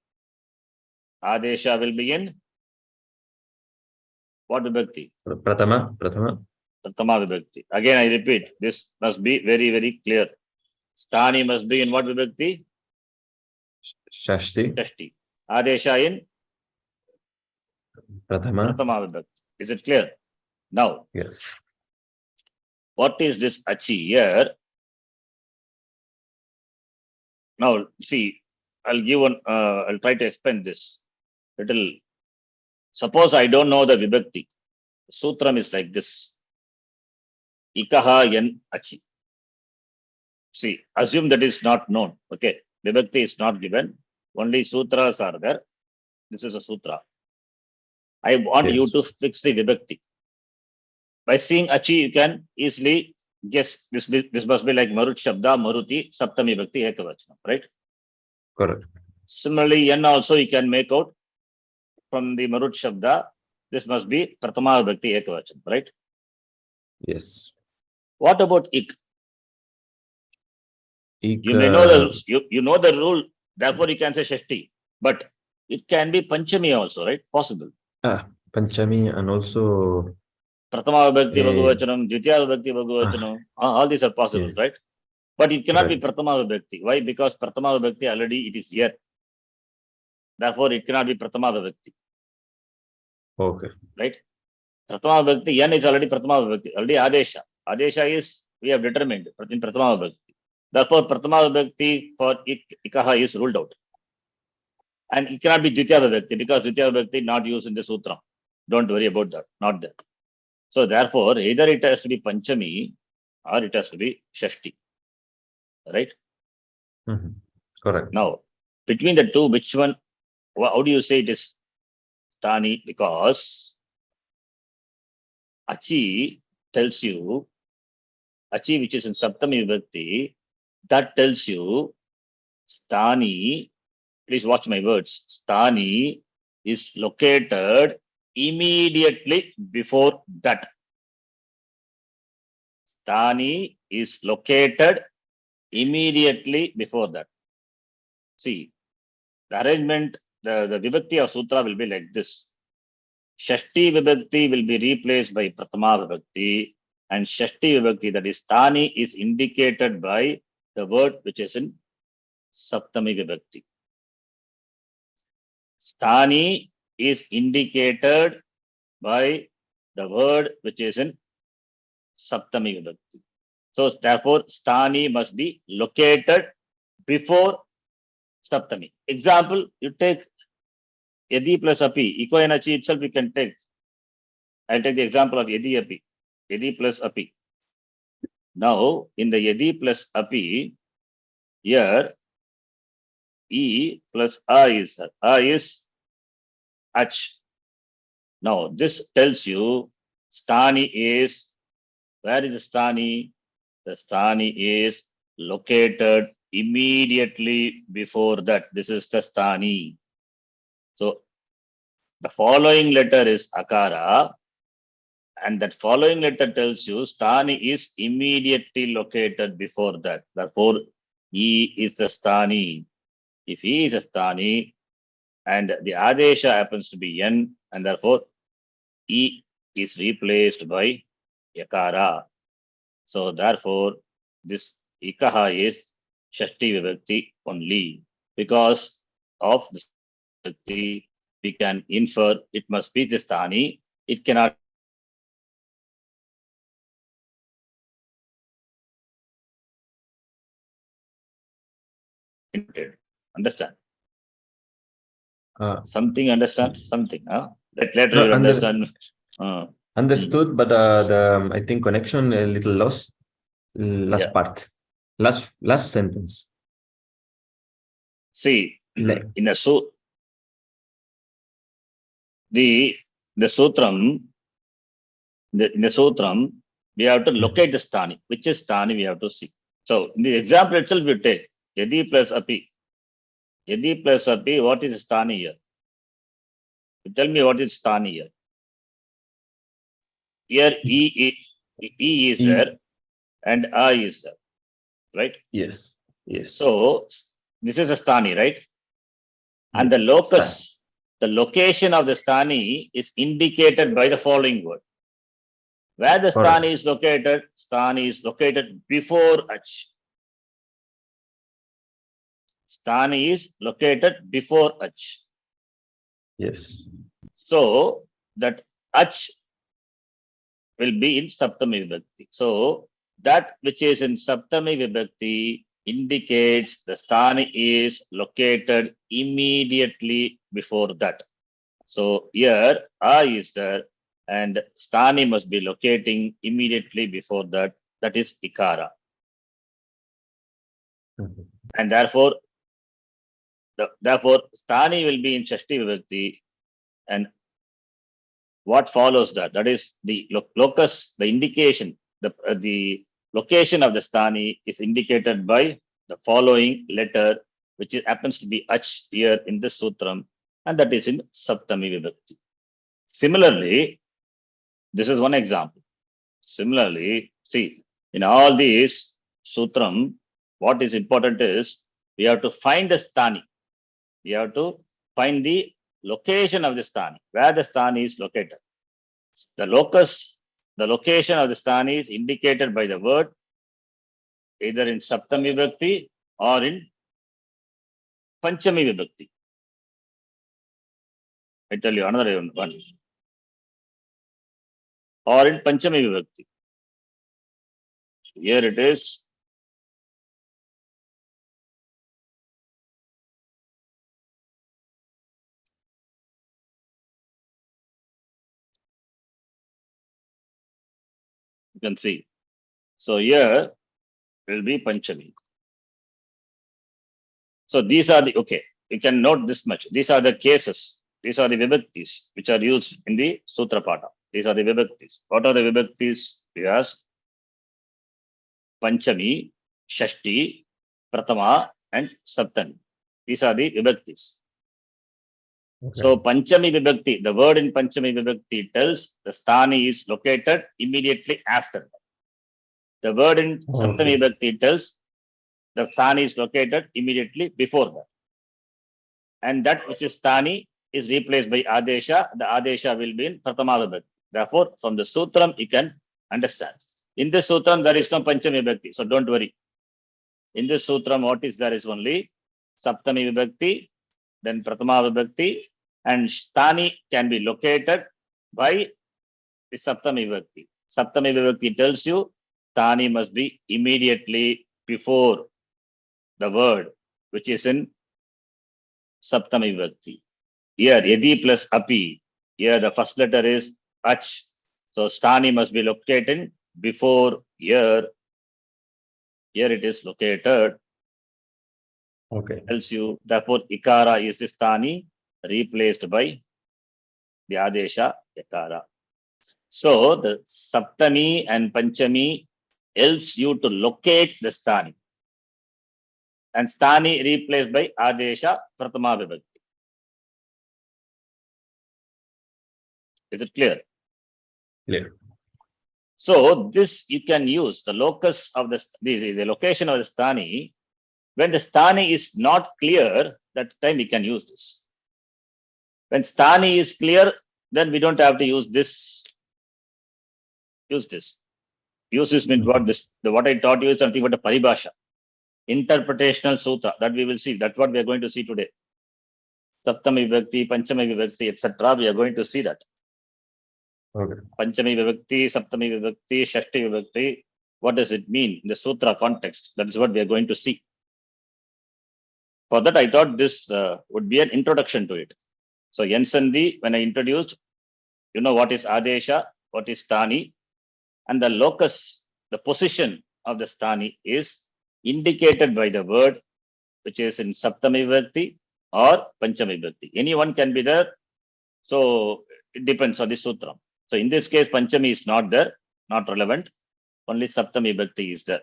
Adesha will be in what Vibhakti? Pratama. Pratama Vibhakti. Again, I repeat, this must be very, very clear. Sthani must be in what Vibhakti? Shashti. Shashti. Adesha in Pratama. Vibhakti. Is it clear? Now, Yes. what is this Achi here? Now, see, I'll try to explain this little. Suppose I don't know the Vibhakti. Sutram is like this. Ikaha Yan Achi. See, assume that is not known. Okay. Vibhakti is not given. Only sutras are there. This is a sutra. I want you to fix the Vibhakti. By seeing Achi, you can easily guess this must be like Marut Shabda, Maruti, Saptami Vibhakti, Ekavachanam, right? Correct. Similarly, N also you can make out from the Marut Shabda. This must be Pratama Vibhakti Ekavachan, right? Yes. What about Ik? Ik, You may know the you know the rule, therefore you can say Shashti, but it can be Panchami also, right? Possible. Panchami and also Pratama Vibhakti Eh, Bhagavachanam, Dvitiya Vibhakti Bhagavachanam, all these are possible, yes. right? But it cannot be Right. Pratama Vibhakti. Why? Because Pratama Vibhakti already it is here. Therefore, it cannot be Pratama Vibhakti, Okay. right? Pratama Vibhakti, N is already Pratama Vibhakti, already Adesha. Adesha is, we have determined in Pratama Vibhakti. Therefore, Pratama Vibhakti for Ikaha is ruled out. And it cannot be Dvitiya Vibhakti because Dvitiya Vibhakti not used in the Sutra. Don't worry about that, not that. So, therefore, either it has to be Panchami or it has to be Shashti, right? Mhm. Correct. Now, between the two, which one, how do you say it is Tani? Because Achi tells you, Achi which is in Saptami Vibhakti, that tells you Stani, please watch my words, Stani is located immediately before that. Stani is located immediately before that. See, the arrangement, the Vibhakti of Sutra will be like this. Shashti Vibhakti will be replaced by Pratama Vibhakti, and Shashti Vibhakti, that is Stani, is indicated by the word which is in Saptami Vibhakti. Stani is indicated by the word which is in Saptami Vibhakti. So, therefore, Stani must be located before Saptami. Example, you take Yadi plus Api, Iko and Achi itself you can take. I'll take the example of Yadi Api, Yadi plus Api. Now, in the Yadi plus Api, here, E plus A is Ach. Now, this tells you Stani is, where is the Stani? The Stani is located immediately before that. This is the Stani. So, the following letter is Akara, and that following letter tells you Stani is immediately located before that. Therefore, E is the Stani. If E is a Stani and the Adesha happens to be N, and therefore E is replaced by Yakara. So, therefore, this Ikaha is Shashti Vibhakti only. Because of this Vibhakti, we can infer it must be the Stani. It cannot. Understand? Something understand? Something. Later No, you understand. Understood, but I think connection a little lost. Last Yeah. part, last sentence. See, in a the sutram, in the sutram, we have to locate the Stani. Which is Stani we have to see. So, in the example itself, you take Yadi plus Api. Yadi plus Api, what is Stani here? You tell me what is Stani here. Here E is there and A is there, right? Yes. Yes. So, this is a Stani, right? And yes. the locus, the location of the Stani is indicated by the following word. Where the Stani is located? Stani is located before Ach. Stani is located before Ach. Yes. So that Ach will be in Saptami Vibhakti. So that which is in Saptami Vibhakti indicates the Stani is located immediately before that. So here A is there and Stani must be locating immediately before that. That is Ikara. And therefore, Stani will be in Shashti Vibhakti. And what follows that? That is the locus, the indication, the location of the Stani is indicated by the following letter which happens to be ach here in this sutram, and that is in Saptami Vibhakti. Similarly, this is one example. Similarly, see, in all these sutram, what is important is we have to find the sthani. We have to find the location of the sthani, where the sthani is located. The locus, the location of the sthani is indicated by the word either in Saptami Vibhakti or in Panchami Vibhakti. I tell you another one. Or in Panchami Vibhakti. Here it is. You can see. So here will be Panchami. So these are the, okay, you can note this much. These are the cases. These are the vibhaktis which are used in the Sutra Pata. These are the vibhaktis. What are the vibhaktis? We ask Panchami, Shashti, Pratama, and Saptami. These are the vibhaktis. Okay. So Panchami Vibhakti, the word in Panchami Vibhakti tells the sthani is located immediately after. The word in Saptami Vibhakti tells the sthani is located immediately before that. And that which is sthani is replaced by Adesha. The Adesha will be in Pratama Vibhakti. Therefore, from the Sutram, you can understand. In this Sutram, there is no Panchami Vibhakti, so don't worry. In this Sutram, what is there is only Saptami Vibhakti, then Pratama Vibhakti, and sthani can be located by the Saptami Vibhakti. Saptami Vibhakti tells you sthani must be immediately before the word which is in Saptami Vibhakti. Here, Yadi plus Api. Here, the first letter is Ach. So, sthani must be located before here. Here it is located. Okay. Tells you, therefore, Ikara is the sthani replaced by the Adesha Yakara. So, the Saptami and Panchami helps you to locate the sthani. And sthani replaced by Adesha Pratama Vibhakti. Is it clear? Clear. So this you can use the locus of the location of the sthani. When the sthani is not clear, that time we can use this. When sthani is clear, then we don't have to use this. Use this. Use this means what this what I taught you is something about a paribhasha. Interpretational sutra that we will see. That's what we are going to see today. Saptami Vibhakti, Panchami Vibhakti, etc. We are going to see that. Okay. Panchami Vibhakti, Saptami Vibhakti, Shashti Vibhakti. What does it mean in the sutra context? That is what we are going to see. For that, I thought this would be an introduction to it. So, Yensandi, when I introduced, you know what is Adesha, what is sthani, and the locus, the position of the sthani is indicated by the word which is in Saptami Vibhakti or Panchami Vibhakti. Anyone can be there. So, it depends on the sutra. So, in this case, Panchami is not there, not relevant. Only Saptami Vibhakti is there.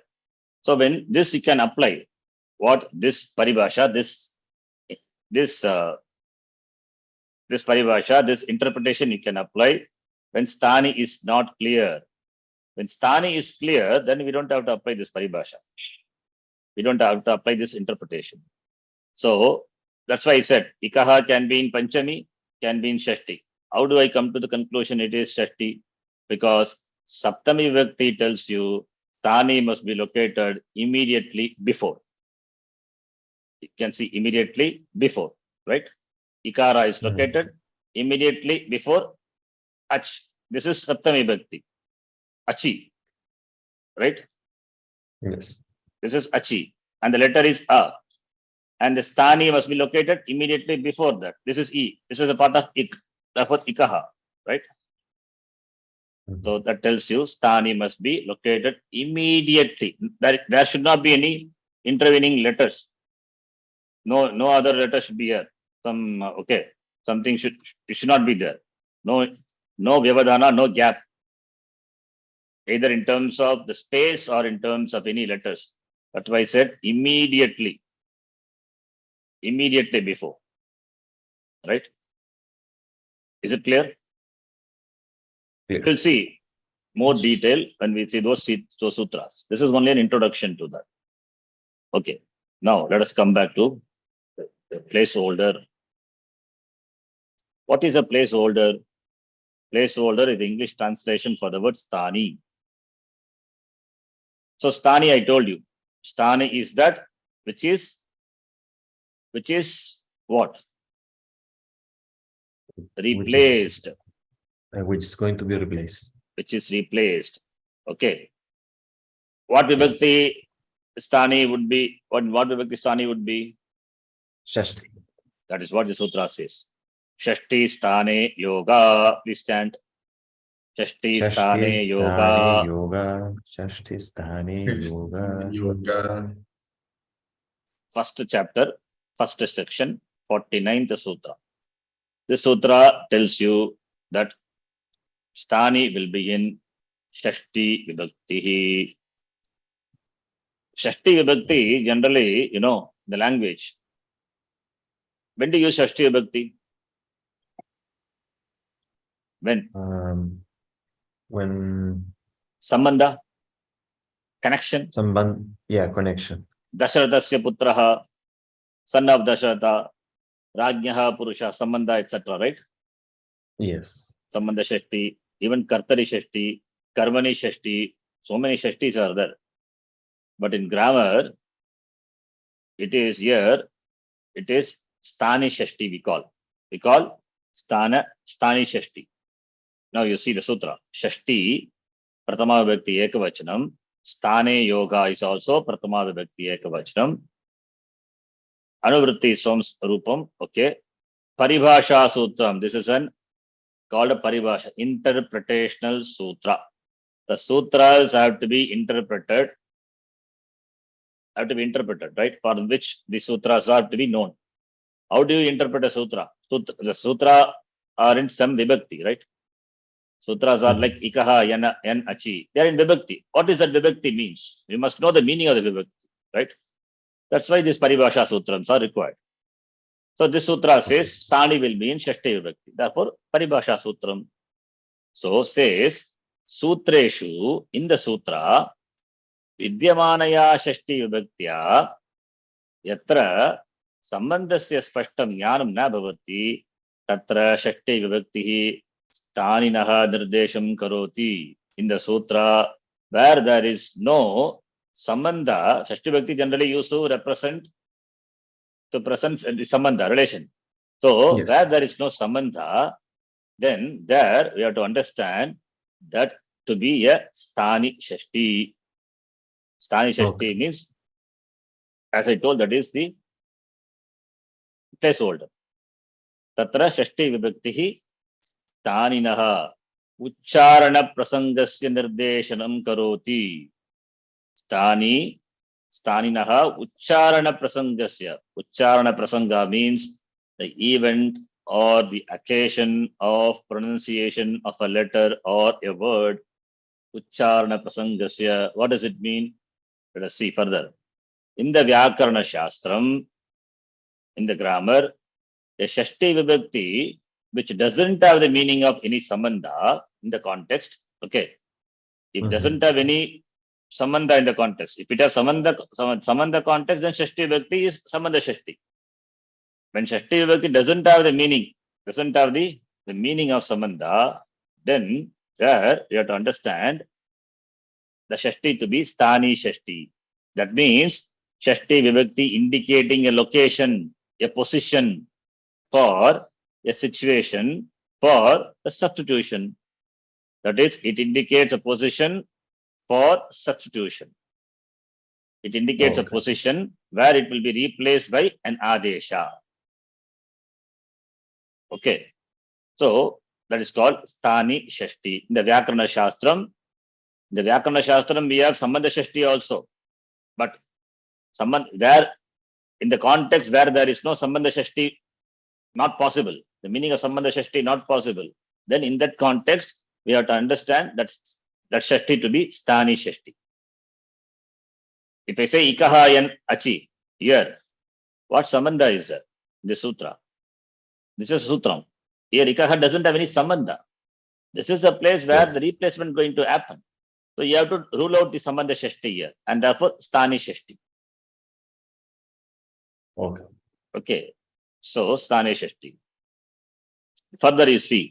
So, when this you can apply, what this paribhasha, this paribhasha, this interpretation you can apply when sthani is not clear. When sthani is clear, then we don't have to apply this paribhasha. We don't have to apply this interpretation. So that's why I said ikaha can be in Panchami, can be in Shashti. How do I come to the conclusion it is Shashti? Because Saptami Vibhakti tells you sthani must be located immediately before. You can see immediately before, right? Ikara is located immediately before Ach. This is Saptami Vibhakti. Achi, right? Yes. This is Achi. And the letter is A. And the sthani must be located immediately before that. This is E. This is a part of Ik. Therefore, Ikaha, right? So that tells you sthani must be located immediately. There should not be any intervening letters. No other letter should be here. Something should not be there. No vyavadhana, no gap. Either in terms of the space or in terms of any letters. That's why I said immediately. immediately before. Right? Is it clear? Clear. We'll see more detail when we see those sutras. This is only an introduction to that. Okay. Now let us come back to the placeholder. What is a placeholder? Placeholder is the English translation for the word sthani. So sthani, I told you, sthani is that which is what? Replaced. Which is going to be replaced. Which is replaced. Okay. What vibhakti sthani would be? What vibhakti sthani would be? Shashti. That is what the sutra says. Shashti sthane yoga. Please stand. Shashti sthane yoga. Yoga. Shashti sthane yoga. Yoga. First chapter, first section, 49th sutra. This sutra tells you that sthani will be in Shashti vibhakti. Shashti vibhakti, generally, the language. When do you use Shashti vibhakti? When Sambandha, connection. Connection. Dasharathasya putraha, son of Dasharatha, Rajnyaha Purusha, Sambandha, etc. Right? Yes. Sambandha Shashti, even Kartari Shashti, Karmani Shashti, so many Shashtis are there. But in grammar, it is Sthani Shashti we call. We call Sthani Shashti. Now you see the sutra. Shashti, Pratama Vibhakti Ekavachanam. Sthane Yoga is also Pratama Vibhakti Ekavachanam. Anuvritti Soms Rupam. Okay. Paribhasha Sutram. This is called a Paribhasha, interpretational sutra. The sutras have to be interpreted, right? For which the sutras are to be known. How do you interpret a sutra? The sutra are in some vibhakti, right? Sutras are like ikaha, yana, yan, achi. They are in vibhakti. What is that vibhakti means? We must know the meaning of the vibhakti, right? That's why these paribhasha sutrams are required. So this sutra says sthani will be in shashti vibhakti. Therefore, paribhasha sutram. So says sutreshu, in the sutra, vidyamanaya shashti vibhaktya yatra sambandhasya spashtam jnanam na bhavati tatra shashti vibhaktihi sthaninaha nirdesham karoti. In the sutra, where there is no sambandha, shashti vibhakti generally used to present the sambandha, relation. So Yes. where there is no sambandha, then there we have to understand that to be a sthani shashti. Sthani shashti means, as I told, that is the placeholder. Tatra shashti vibhaktihi sthaninaha ucharana prasangasya nirdeshanam karoti. Sthaninaha ucharana prasangasya. Ucharana prasanga means the event or the occasion of pronunciation of a letter or a word. Ucharana prasangasya. What does it mean? Let us see further. In the Vyakarana Shastram, in the grammar, a Shashti Vibhakti, which doesn't have the meaning of any sambandha in the context, okay. If doesn't have any sambandha in the context, if it has sambandha context, then Shashti Vibhakti is sambandha Shashti. When Shashti Vibhakti doesn't have the meaning, doesn't have the meaning of sambandha, then there you have to understand the Shashti to be Sthani Shashti. That means Shashti Vibhakti indicating a location, a position for a situation, for the substitution. That is, it indicates a position for substitution. It indicates a position where it will be replaced by an adesha. Okay. So that is called Sthani Shashti. In the Vyakarana Shastram, we have Sambandha Shashti also. But there, in the context where there is no Sambandha Shashti, not possible. The meaning of Sambandha Shashti not possible. Then in that context, we have to understand that Shashti to be Sthani Shashti. If I say Ikaha yan Achi, here, What sambandha is there in the sutra? This is sutram. Here ikaha doesn't have any sambandha. This is a place where Yes. the replacement going to happen. So you have to rule out the sambandha shashti here, and therefore sthani shashti. Okay. Okay. So sthane shashti. Further you see,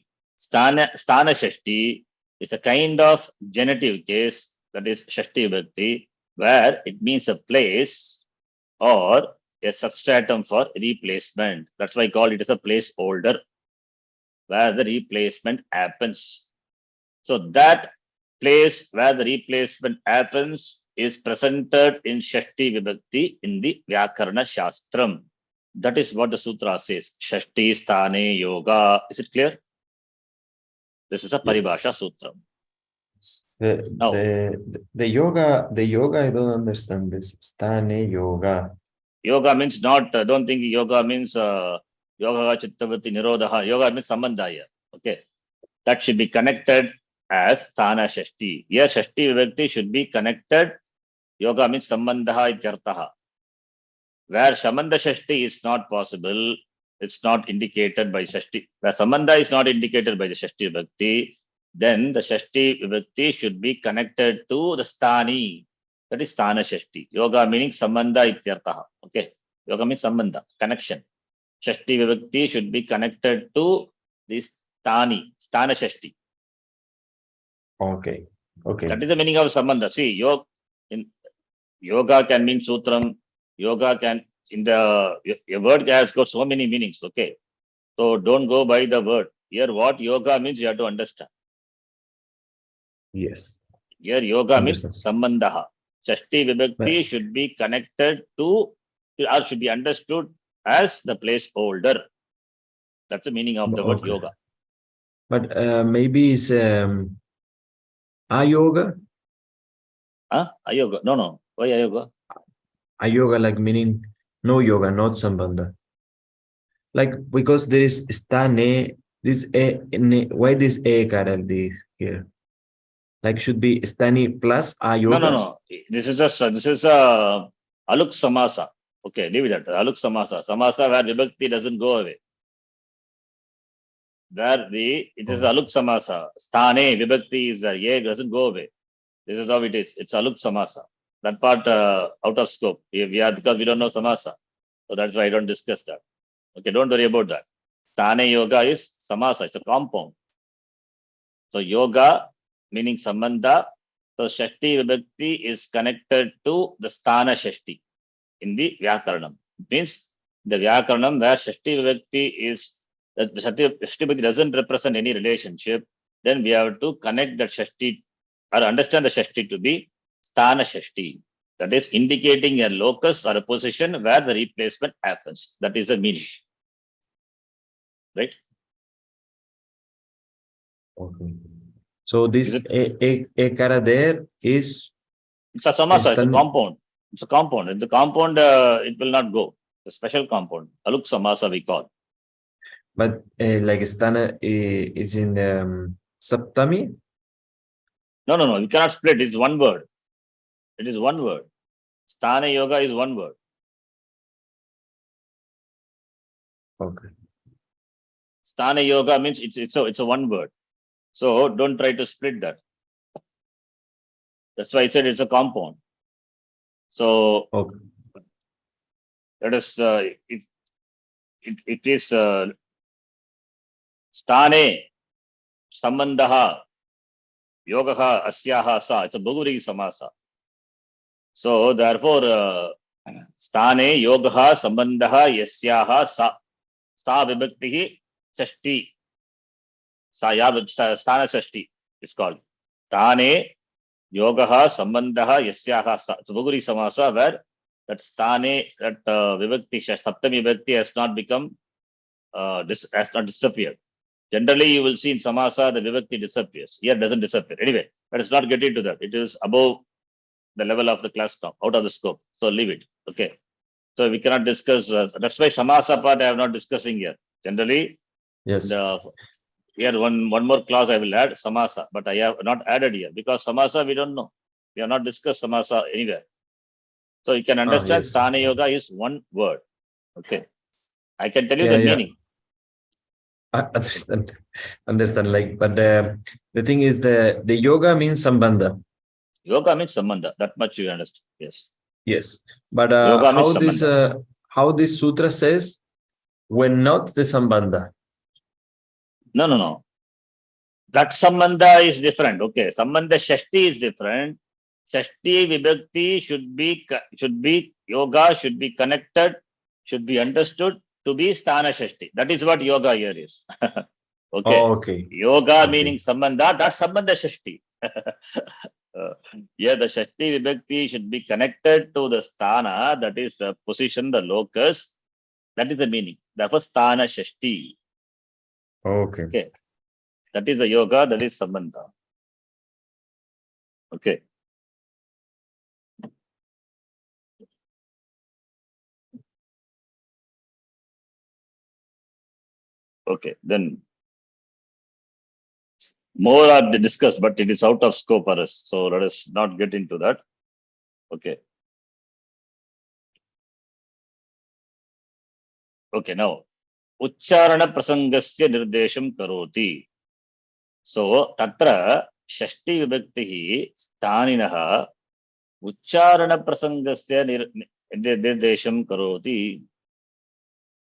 sthana shashti is a kind of genitive case, that is shashti vibhakti, where it means a place or a substratum for replacement. That's why I call it as a placeholder, where the replacement happens. So that place where the replacement happens is presented in Shashti Vibhakti in the Vyakarana Shastram. That is what the sutra says. Shashti Sthane Yoga. Is it clear? This is a Paribhasha Yes. Sutra. The, Now, the yoga, I don't understand this. Sthane yoga. yoga means not, don't think yoga means yoga chittavati nirodha. Yoga means sambandha here. Okay. That should be connected as Sthana Shashti. Here Shashti Vibhakti should be connected. Yoga means sambandha ityartaha. Where Sambandha Shashti is not possible, it's not indicated by Shashti. Where Sambandha is not indicated by the Shashti Vibhakti, then the Shashti Vibhakti should be connected to the Sthani. That is Sthana Shashti. Yoga meaning Sambandha ityartaha. Okay. Yoga means Sambandha, connection. Shashti Vibhakti should be connected to this Sthani, Sthana Shashti. Okay. Okay. That is the meaning of Sambandha. See, yoga can mean Sutram. Yoga can, in the, a word has got so many meanings. Okay. So don't go by the word. Here, what yoga means, you have to understand. Yes. Here, yoga means Understand. sambandha. Shashti Vibhakti But- should be connected to, or should be understood as the placeholder. That's the meaning of the word Okay. yoga. But maybe it's ayoga. Huh? Ayoga. No. Why ayoga? Ayoga like meaning no yoga, not sambandha. Like because there is sthane, this why this caral here? Like should be sthani plus ayoga. No. This is a aluk samasa. Okay, leave it at that. Aluk samasa. Samasa where vibhakti doesn't go away. Where it is aluk samasa. Sthane, vibhakti is a doesn't go away. This is how it is. It's aluk samasa. That part out of scope. Because we don't know samasa. So that's why I don't discuss that. Okay, don't worry about that. Sthane yoga is samasa. It's a compound. So yoga meaning sambandha. So Shashti Vibhakti is connected to the Sthana Shashti in the Vyakaranam. It means the Vyakaranam where Shashti Vibhakti is, that Shashti Vibhakti doesn't represent any relationship, then we have to connect that Shashti or understand the Shashti to be Sthana Shashti. That is indicating a locus or a position where the replacement happens. That is the meaning. Right? Okay. So this Is it- ekara there is It's a samasa, it's a Sthani- compound. It's a compound. In the compound, it will not go. A special compound. Aluk samasa we call. but like sthana is in saptami. No. You cannot split. It's one word. It is one word. Sthana yoga is one word. Okay. Sthana yoga means it's a one word. So don't try to split that. That's why I said it's a compound. So Okay. that is it is sthane sambandha yogaha asyaha sa. It's a Bhaguri samasa. So therefore sthane yogaha sambandha yasyaha sa. Sa vibhaktihi shashti. Sthana shashti. It's called. Sthane yogaha sambandha yasyaha sa. It's a Bhaguri samasa where that sthane, that vibhakti, saptami vibhakti has not become, has not disappeared. Generally, you will see in samasa the vibhakti disappears. Here doesn't disappear. Anyway, let us not get into that. It is above the level of the class now, out of the scope. So leave it. Okay. So we cannot discuss. That's why samasa part I am not discussing here. Generally, Yes. here one more clause I will add samasa, but I have not added here because samasa we don't know. We have not discussed samasa anywhere. So you can understand yes. sthana yoga is one word. Okay. I can tell you Yeah, the yeah. meaning. I understand. Like, but the thing is, the yoga means sambandha. Yoga means sambandha. That much you understand. Yes. Yes, but Yoga means sambandha. how this sutra says when not the sambandha. No, no, no. That sambandha is different. Okay. Sambandha Shashti is different. Shashti Vibhakti should be yoga, should be connected, should be understood to be Sthana Shashti. That is what yoga here is. Okay. Oh, okay, Yoga okay, meaning sambandha, that's sambandha Shashti. Yeah, the Shashti Vibhakti should be connected to the Sthana, that is the position, the locus. That is the meaning. Therefore, Sthana Shashti. okay. Okay. That is the yoga, that is sambandha. Okay. Okay. Then more are discussed, but it is out of scope for us. So let us not get into that. Okay. Okay. Now, Uchcharana prasangasya nirdesham karoti. So, tatra shashti vibhaktihi sthaninaha Uchcharana prasangasya nirdesham karoti.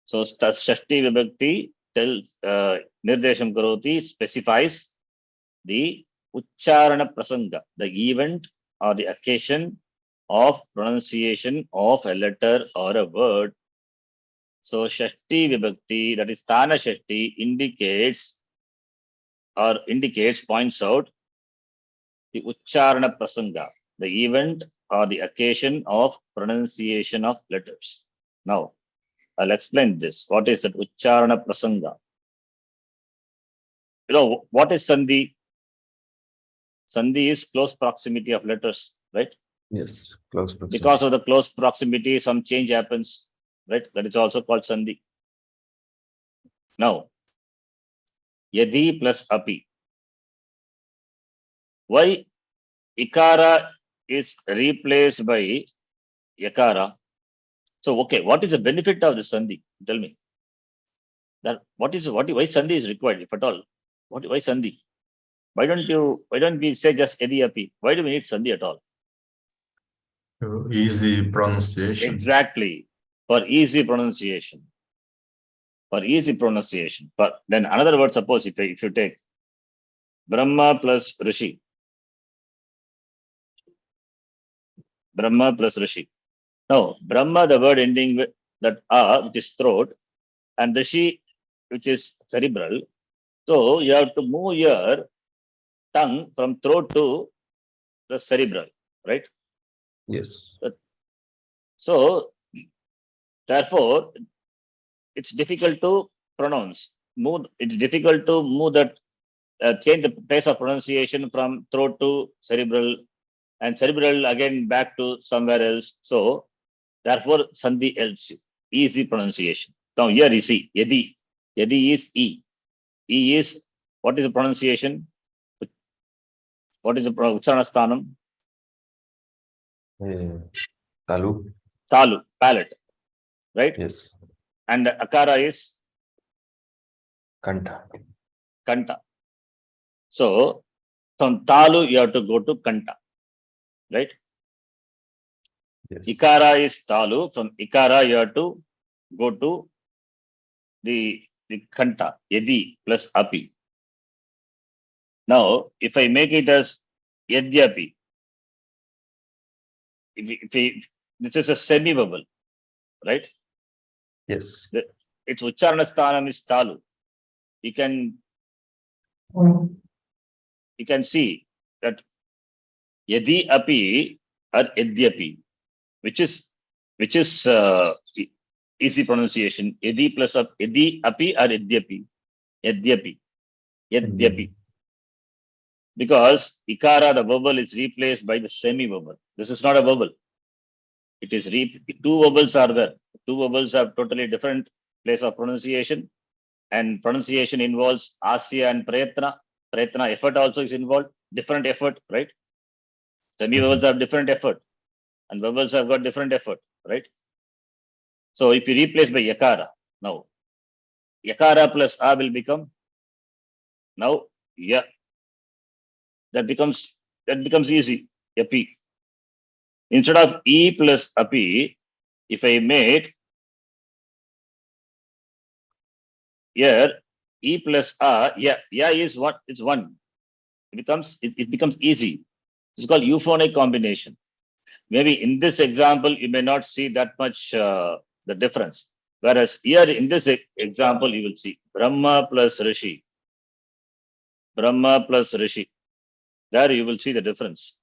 So, shashti vibhakti tells nirdesham karoti specifies the Uchcharana prasanga, the event or the occasion of pronunciation of a letter or a word. So Shashti Vibhakti, that is Sthana Shashti, points out the Uchcharana prasanga, the event or the occasion of pronunciation of letters. Now, I'll explain this. What is that Uchcharana prasanga? You know, what is Sandhi? Sandhi is close proximity of letters, right? Yes, close proximity. Because of the close proximity, some change happens, right? That is also called Sandhi. Now, Yadi plus Api. Why Ikara is replaced by Yakara? So, okay, what is the benefit of the Sandhi? Tell me. Why Sandhi is required, if at all? Why Sandhi? Why don't we say just Yadi Api? Why do we need Sandhi at all? Easy pronunciation. Exactly. For easy pronunciation. For easy pronunciation. But then another word, suppose if you take Brahma plus Rishi. Brahma plus Rishi. Now, Brahma, the word ending with that A, which is throat, and Rishi, which is cerebral. So, you have to move your tongue from throat to the cerebral, right? Yes. So, therefore, it's difficult to pronounce. It's difficult to move that, change the place of pronunciation from throat to cerebral, and cerebral again back to somewhere else. So, therefore, Sandhi helps you. Easy pronunciation. Now, here you see, Yadi. Yadi is E. E is, what is the pronunciation? What is the Ucharana Sthanam? Talu. Talu, palate, right? Yes. And Akara is Kanta. Kanta. So, from Talu, you have to go to Kanta, right? Yes. Ikara is Talu. From Ikara, you have to go to the Kanta, Yadi plus Api. Now, if I make it as Yadyapi, this is a semi-vowel, right? Yes. Its Ucharana Sthanam is Talu. You can see that Yadi Api or Yadyapi, which is easy pronunciation. Yadi plus Yadi Api or Yadyapi. Yadyapi. Because Ikara, the vowel, is replaced by the semi-vowel. This is not a vowel. It is two vowels are there. Two vowels have totally different place of pronunciation, and pronunciation involves asya and prayatna. Prayatna effort also is involved. Different effort, right? Semi vowels have different effort, and vowels have got different effort, right? So if you replace by yakara, now yakara plus a will become now ya. That becomes easy. Yapi. Instead of e plus api, if I make here e plus a, ya is what? It's one. It becomes easy. It's called euphonic combination. Maybe in this example, you may not see that much the difference. Whereas here in this example, you will see Brahma plus Rishi. Brahma plus Rishi. There you will see the difference.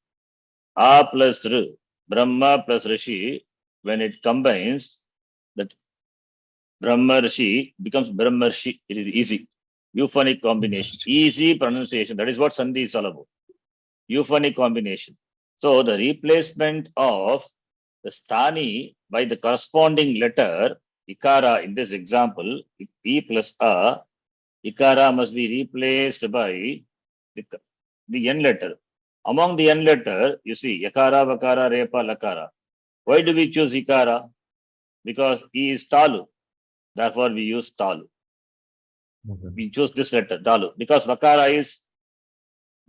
A plus R. Brahma plus Rishi, when it combines, that Brahma Rishi becomes Brahma Rishi. It is easy. Euphonic combination. Easy pronunciation. That is what Sandhi is all about. Euphonic combination. So the replacement of the sthani by the corresponding letter, ikara in this example, e plus a, ikara must be replaced by the n letter. Among the n letter, you see yakara, vakara, repa, lakara. Why do we choose ikara? Because e is talu. Therefore, we use talu. Okay. We choose this letter, talu, because vakara is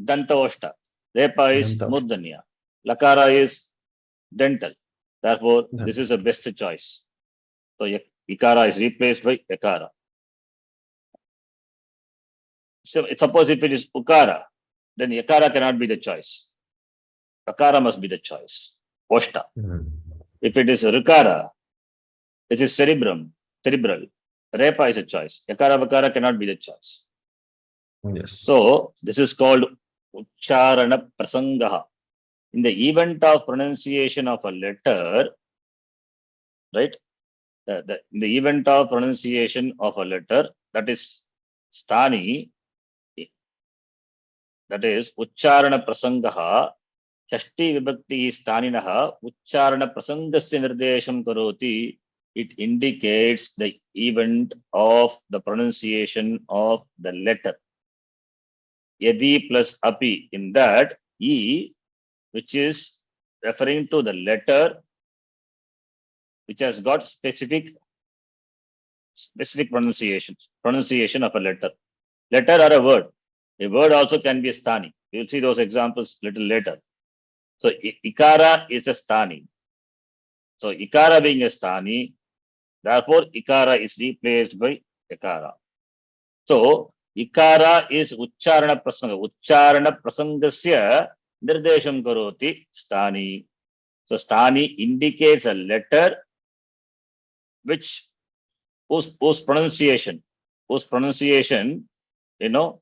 danta oshta. Repa is Danta. murdanya. Lakara is dental. Therefore, Yeah. this is the best choice. So ikara is replaced by yakara. So suppose if it is ukara, then yakara cannot be the choice. Akara must be the choice. Oshta. Mm. If it is rukara, this is cerebral. Repa is a choice. Yakara vakara cannot be the choice. Yes. So this is called ucharana prasangaha. In the event of pronunciation of a letter, right? In the event of pronunciation of a letter, that is sthani, that is ucharana prasangaha, shashti vibhakti sthaninaha, ucharana prasangasya nirdesham karoti. It indicates the event of the pronunciation of the letter. Yadi plus api, in that e, which is referring to the letter which has got specific pronunciation of a letter or a word. A word also can be a sthani. We will see those examples little later. So ikara is a sthani. So ikara being a sthani, therefore ikara is replaced by ikara. So ikara is ucharana prasanga. Ucharana prasangasya nirdesham karoti sthani. So sthani indicates a letter whose pronunciation, you know,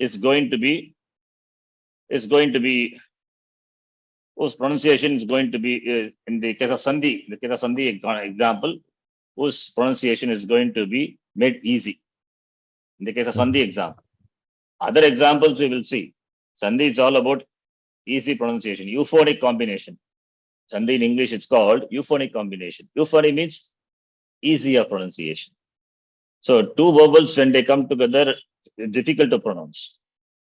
is going to be whose pronunciation is going to be in the case of Sandhi example, whose pronunciation is going to be made easy. In the case of Sandhi example. Other examples we will see. Sandhi is all about easy pronunciation, euphonic combination. Sandhi in English it's called euphonic combination. Euphonic means easier pronunciation. So two vowels when they come together, it's difficult to pronounce.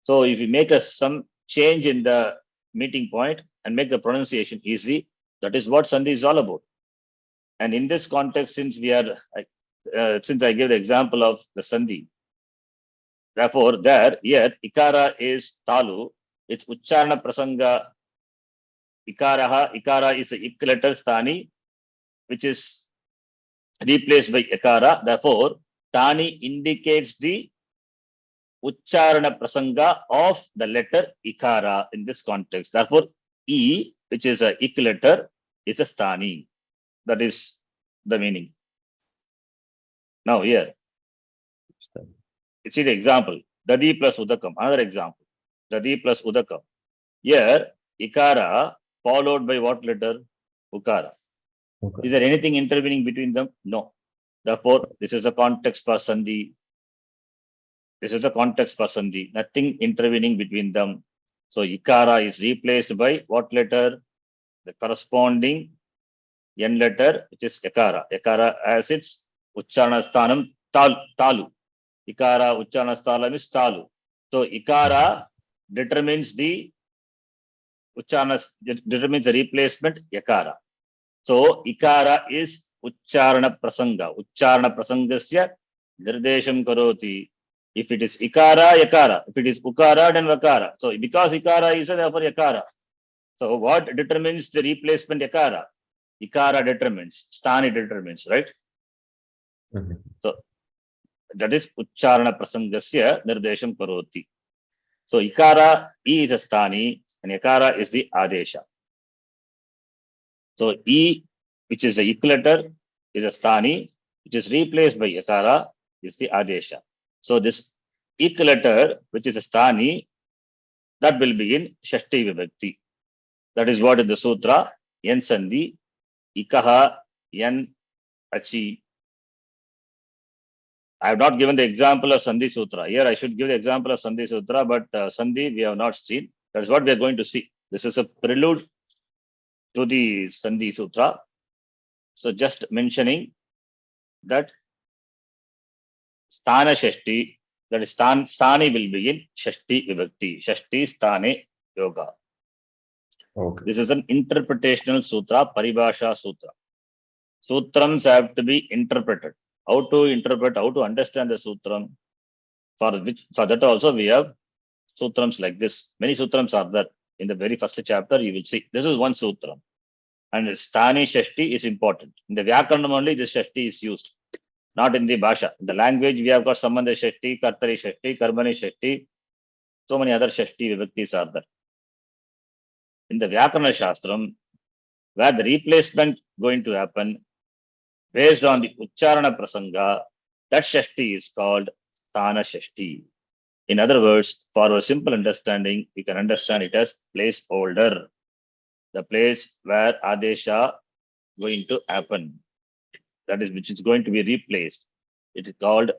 So if you make some change in the meeting point and make the pronunciation easy, that is what Sandhi is all about. And in this context, since I give the example of the Sandhi, therefore here ikara is talu, it's ucharana prasanga ikara is a ik letter sthani, which is replaced by ikara. Therefore, tani indicates the ucharana prasanga of the letter ikara in this context. Therefore, e, which is a ik letter, is a sthani. That is the meaning. Now here, you see the example. Dadi plus udakam. Another example. Dadi plus udakam. Here, ikara followed by what letter? Ukara. Okay. Is there anything intervening between them? No. Therefore, this is a context for Sandhi. Nothing intervening between them. So ikara is replaced by what letter? The corresponding n letter, which is yakara. Yakara as its ucharana sthanam talu. Ikara ucharana sthanam is talu. So ikara determines the replacement yakara. So ikara is Uchcharana Prasanga. Uchcharana Prasangasya Nirdesham Karoti. If it is Ikara, Yakara. If it is Ukara, then Vakara. So because Ikara is therefore Yakara. So what determines the replacement Yakara? Ikara determines, Sthani determines, right? Mhm. So that is Uchcharana Prasangasya Nirdesham Karoti. So Ikara E is a Sthani and Yakara is the Adesha. So E, which is the ik letter, is a Sthani, which is replaced by Yakara, is the Adesha. So this ik letter, which is a Sthani, that will begin Shashti Vibhakti. That is what in the Sutra, Yen Sandhi, Ikaha, Yen, Achi. I have not given the example of Sandhi Sutra. Here I should give the example of Sandhi Sutra, but Sandhi we have not seen. That is what we are going to see. This is a prelude to the Sandhi Sutra. So just mentioning that Sthana Shashti, that is Sthani will begin Shashti Vibhakti, Shashti Sthane Yoga. Okay. This is an interpretational sutra, Paribhasha Sutra. Sutrams have to be interpreted. How to interpret, how to understand the sutram. For that also we have sutrams like this. Many sutrams are there. In the very first chapter, you will see. This is one sutram. And Sthani Shashti is important. In the Vyakaranam only, this Shashti is used. Not in the Bhasha. In the language, we have got Sambandha Shashti, Kartari Shashti, Karmani Shashti. So many other Shashti Vibhaktis are there. In the Vyakarana Shastram, where the replacement going to happen based on the Uchcharana Prasanga, that Shashti is called Sthana Shashti. In other words, for a simple understanding, we can understand it as placeholder, the place where Adesha going to happen. That is, which is going to be replaced. It is called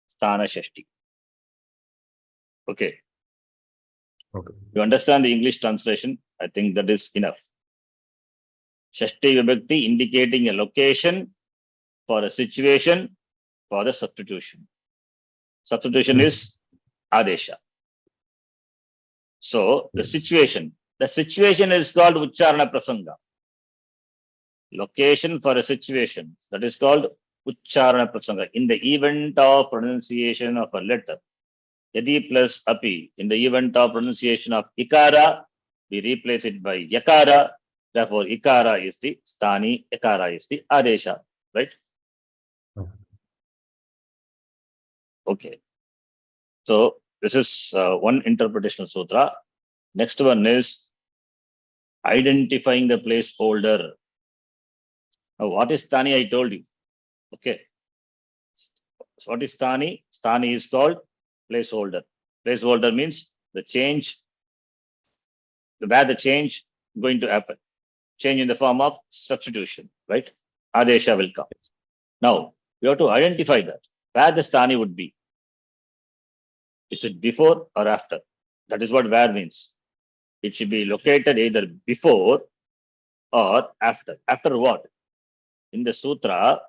Sthana Shashti. Okay. Okay. You understand the English translation? I think that is enough. Shashti Vibhakti indicating a location for a situation for the substitution. Substitution is Adesha. So the Yes. situation is called Uchcharana Prasanga. Location for a situation, that is called Uchcharana Prasanga. In the event of pronunciation of a letter, Yadi plus Api, in the event of pronunciation of Ikara, we replace it by Yakara. Therefore, Ikara is the Sthani, Yakara is the Adesha, right? Okay. So this is one interpretational sutra. Next one is identifying the placeholder. Now, what is Sthani? I told you. Okay. So what is Sthani? Sthani is called placeholder. Placeholder means the change, where the change going to happen. Change in the form of substitution, right? Adesha will come. Now, you have to identify that, where the Sthani would be. Is it before or after? That is what where means. It should be located either before or after. After what? In the sutram,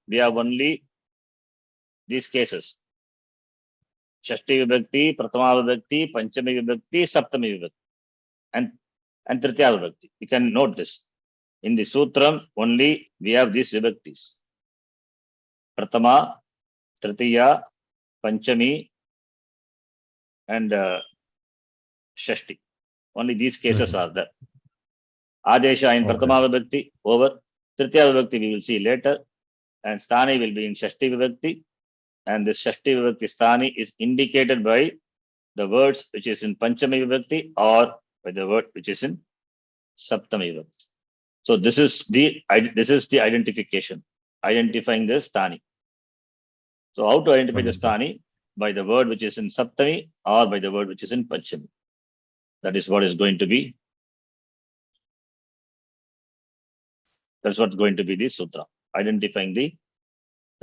we have only these cases. Shashti Vibhakti, Pratama Vibhakti, Panchami Vibhakti, Saptami Vibhakti, and Tritiya Vibhakti. You can note this. In the sutram, only we have these Vibhaktis. Pratama, Tritiya, Panchami, and Shashti. Only these cases are there. Adesha in Pratama Vibhakti, over. Tritiya Vibhakti we will see later. And Sthani will be in Shashti Vibhakti. And this Shashti Vibhakti Sthani is indicated by the words which is in Panchami Vibhakti or by the word which is in Saptami Vibhakti. So this is the identification, identifying the Sthani. So how to identify the Sthani? By the word which is in Saptami or by the word which is in Panchami. That is what is going to be. That's what's going to be the sutra. Identifying the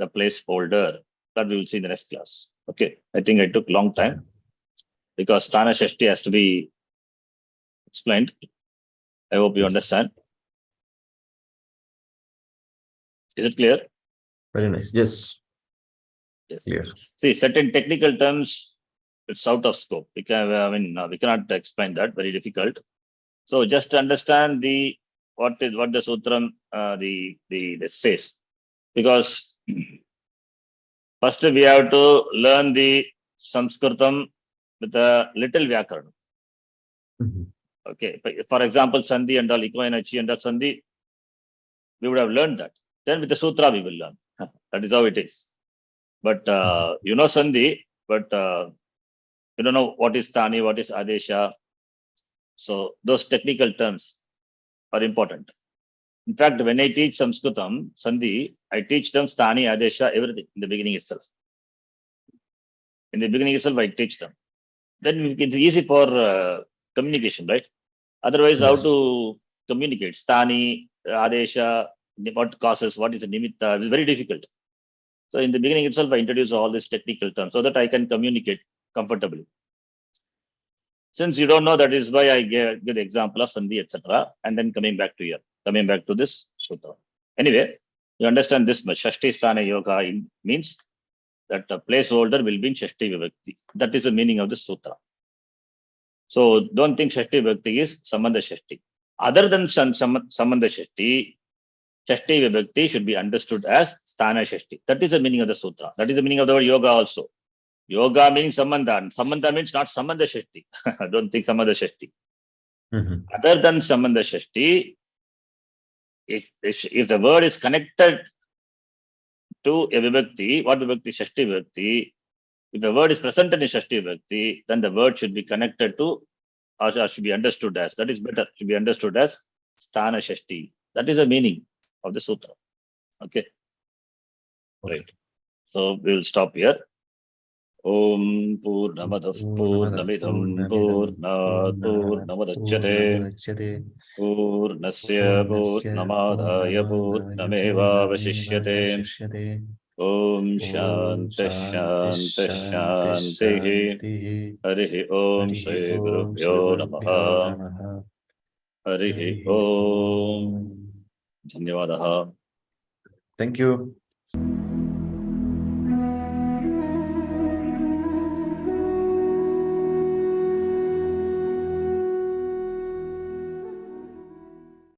placeholder. That we will see in the next class. Okay. I think I took long time because Sthana Shashti has to be explained. I hope you understand. Is it clear? Very nice. Yes. Yes. Clear. See, certain technical terms, it's out of scope. We cannot explain that. Very difficult. So just understand what the sutram the says, because first we have to learn the Sanskritam with a little Vyakaranam. Mhm. Okay, for example, Sandhi and all, Ikoinachi and all Sandhi, we would have learned that. Then with the sutra we will learn. That is how it is. But you know Sandhi, but you don't know what is Tani, what is Adesha. So those technical terms are important. In fact, when I teach Sanskritam, Sandhi, I teach them Stani, Adesha, everything in the beginning itself. In the beginning itself, I teach them. Then it's easy for communication, right? Otherwise, how Yes. to communicate? Stani, Adesha, what causes, what is the nimitta? It's very difficult. So in the beginning itself, I introduce all these technical terms so that I can communicate comfortably. Since you don't know, that is why I give the example of Sandhi, etc. And then coming back to this sutra. Anyway, you understand this much. Shashti Sthana Yoga means that a placeholder will be in Shashti Vibhakti. That is the meaning of the sutra. So don't think Shashti Vibhakti is Sambandha Shashti. Other than Sambandha Shashti, Shashti Vibhakti should be understood as Sthana Shashti. That is the meaning of the sutra. That is the meaning of the word yoga also. Yoga means Sambandha. Sambandha means not Sambandha Shashti. Don't think Sambandha Shashti. Mhm. Other than Sambandha Shashti, if the word is connected to a Vibhakti, what Vibhakti? Shashti Vibhakti. If the word is present in a Shashti Vibhakti, then the word should be connected to, or should be understood as, that is better, should be understood as Sthana Shashti. That is the meaning of the sutra. Okay. Right. So we will stop here. Om Purnamadah Purnamidam Purnat Purnamadachyate Purnasya Purnamadaya Purnamevavashishyate Om Shanti Shanti Shanti Harihi Om Shri Gurubhyo Namaha Harihi Om Dhanyavadaha. Thank you.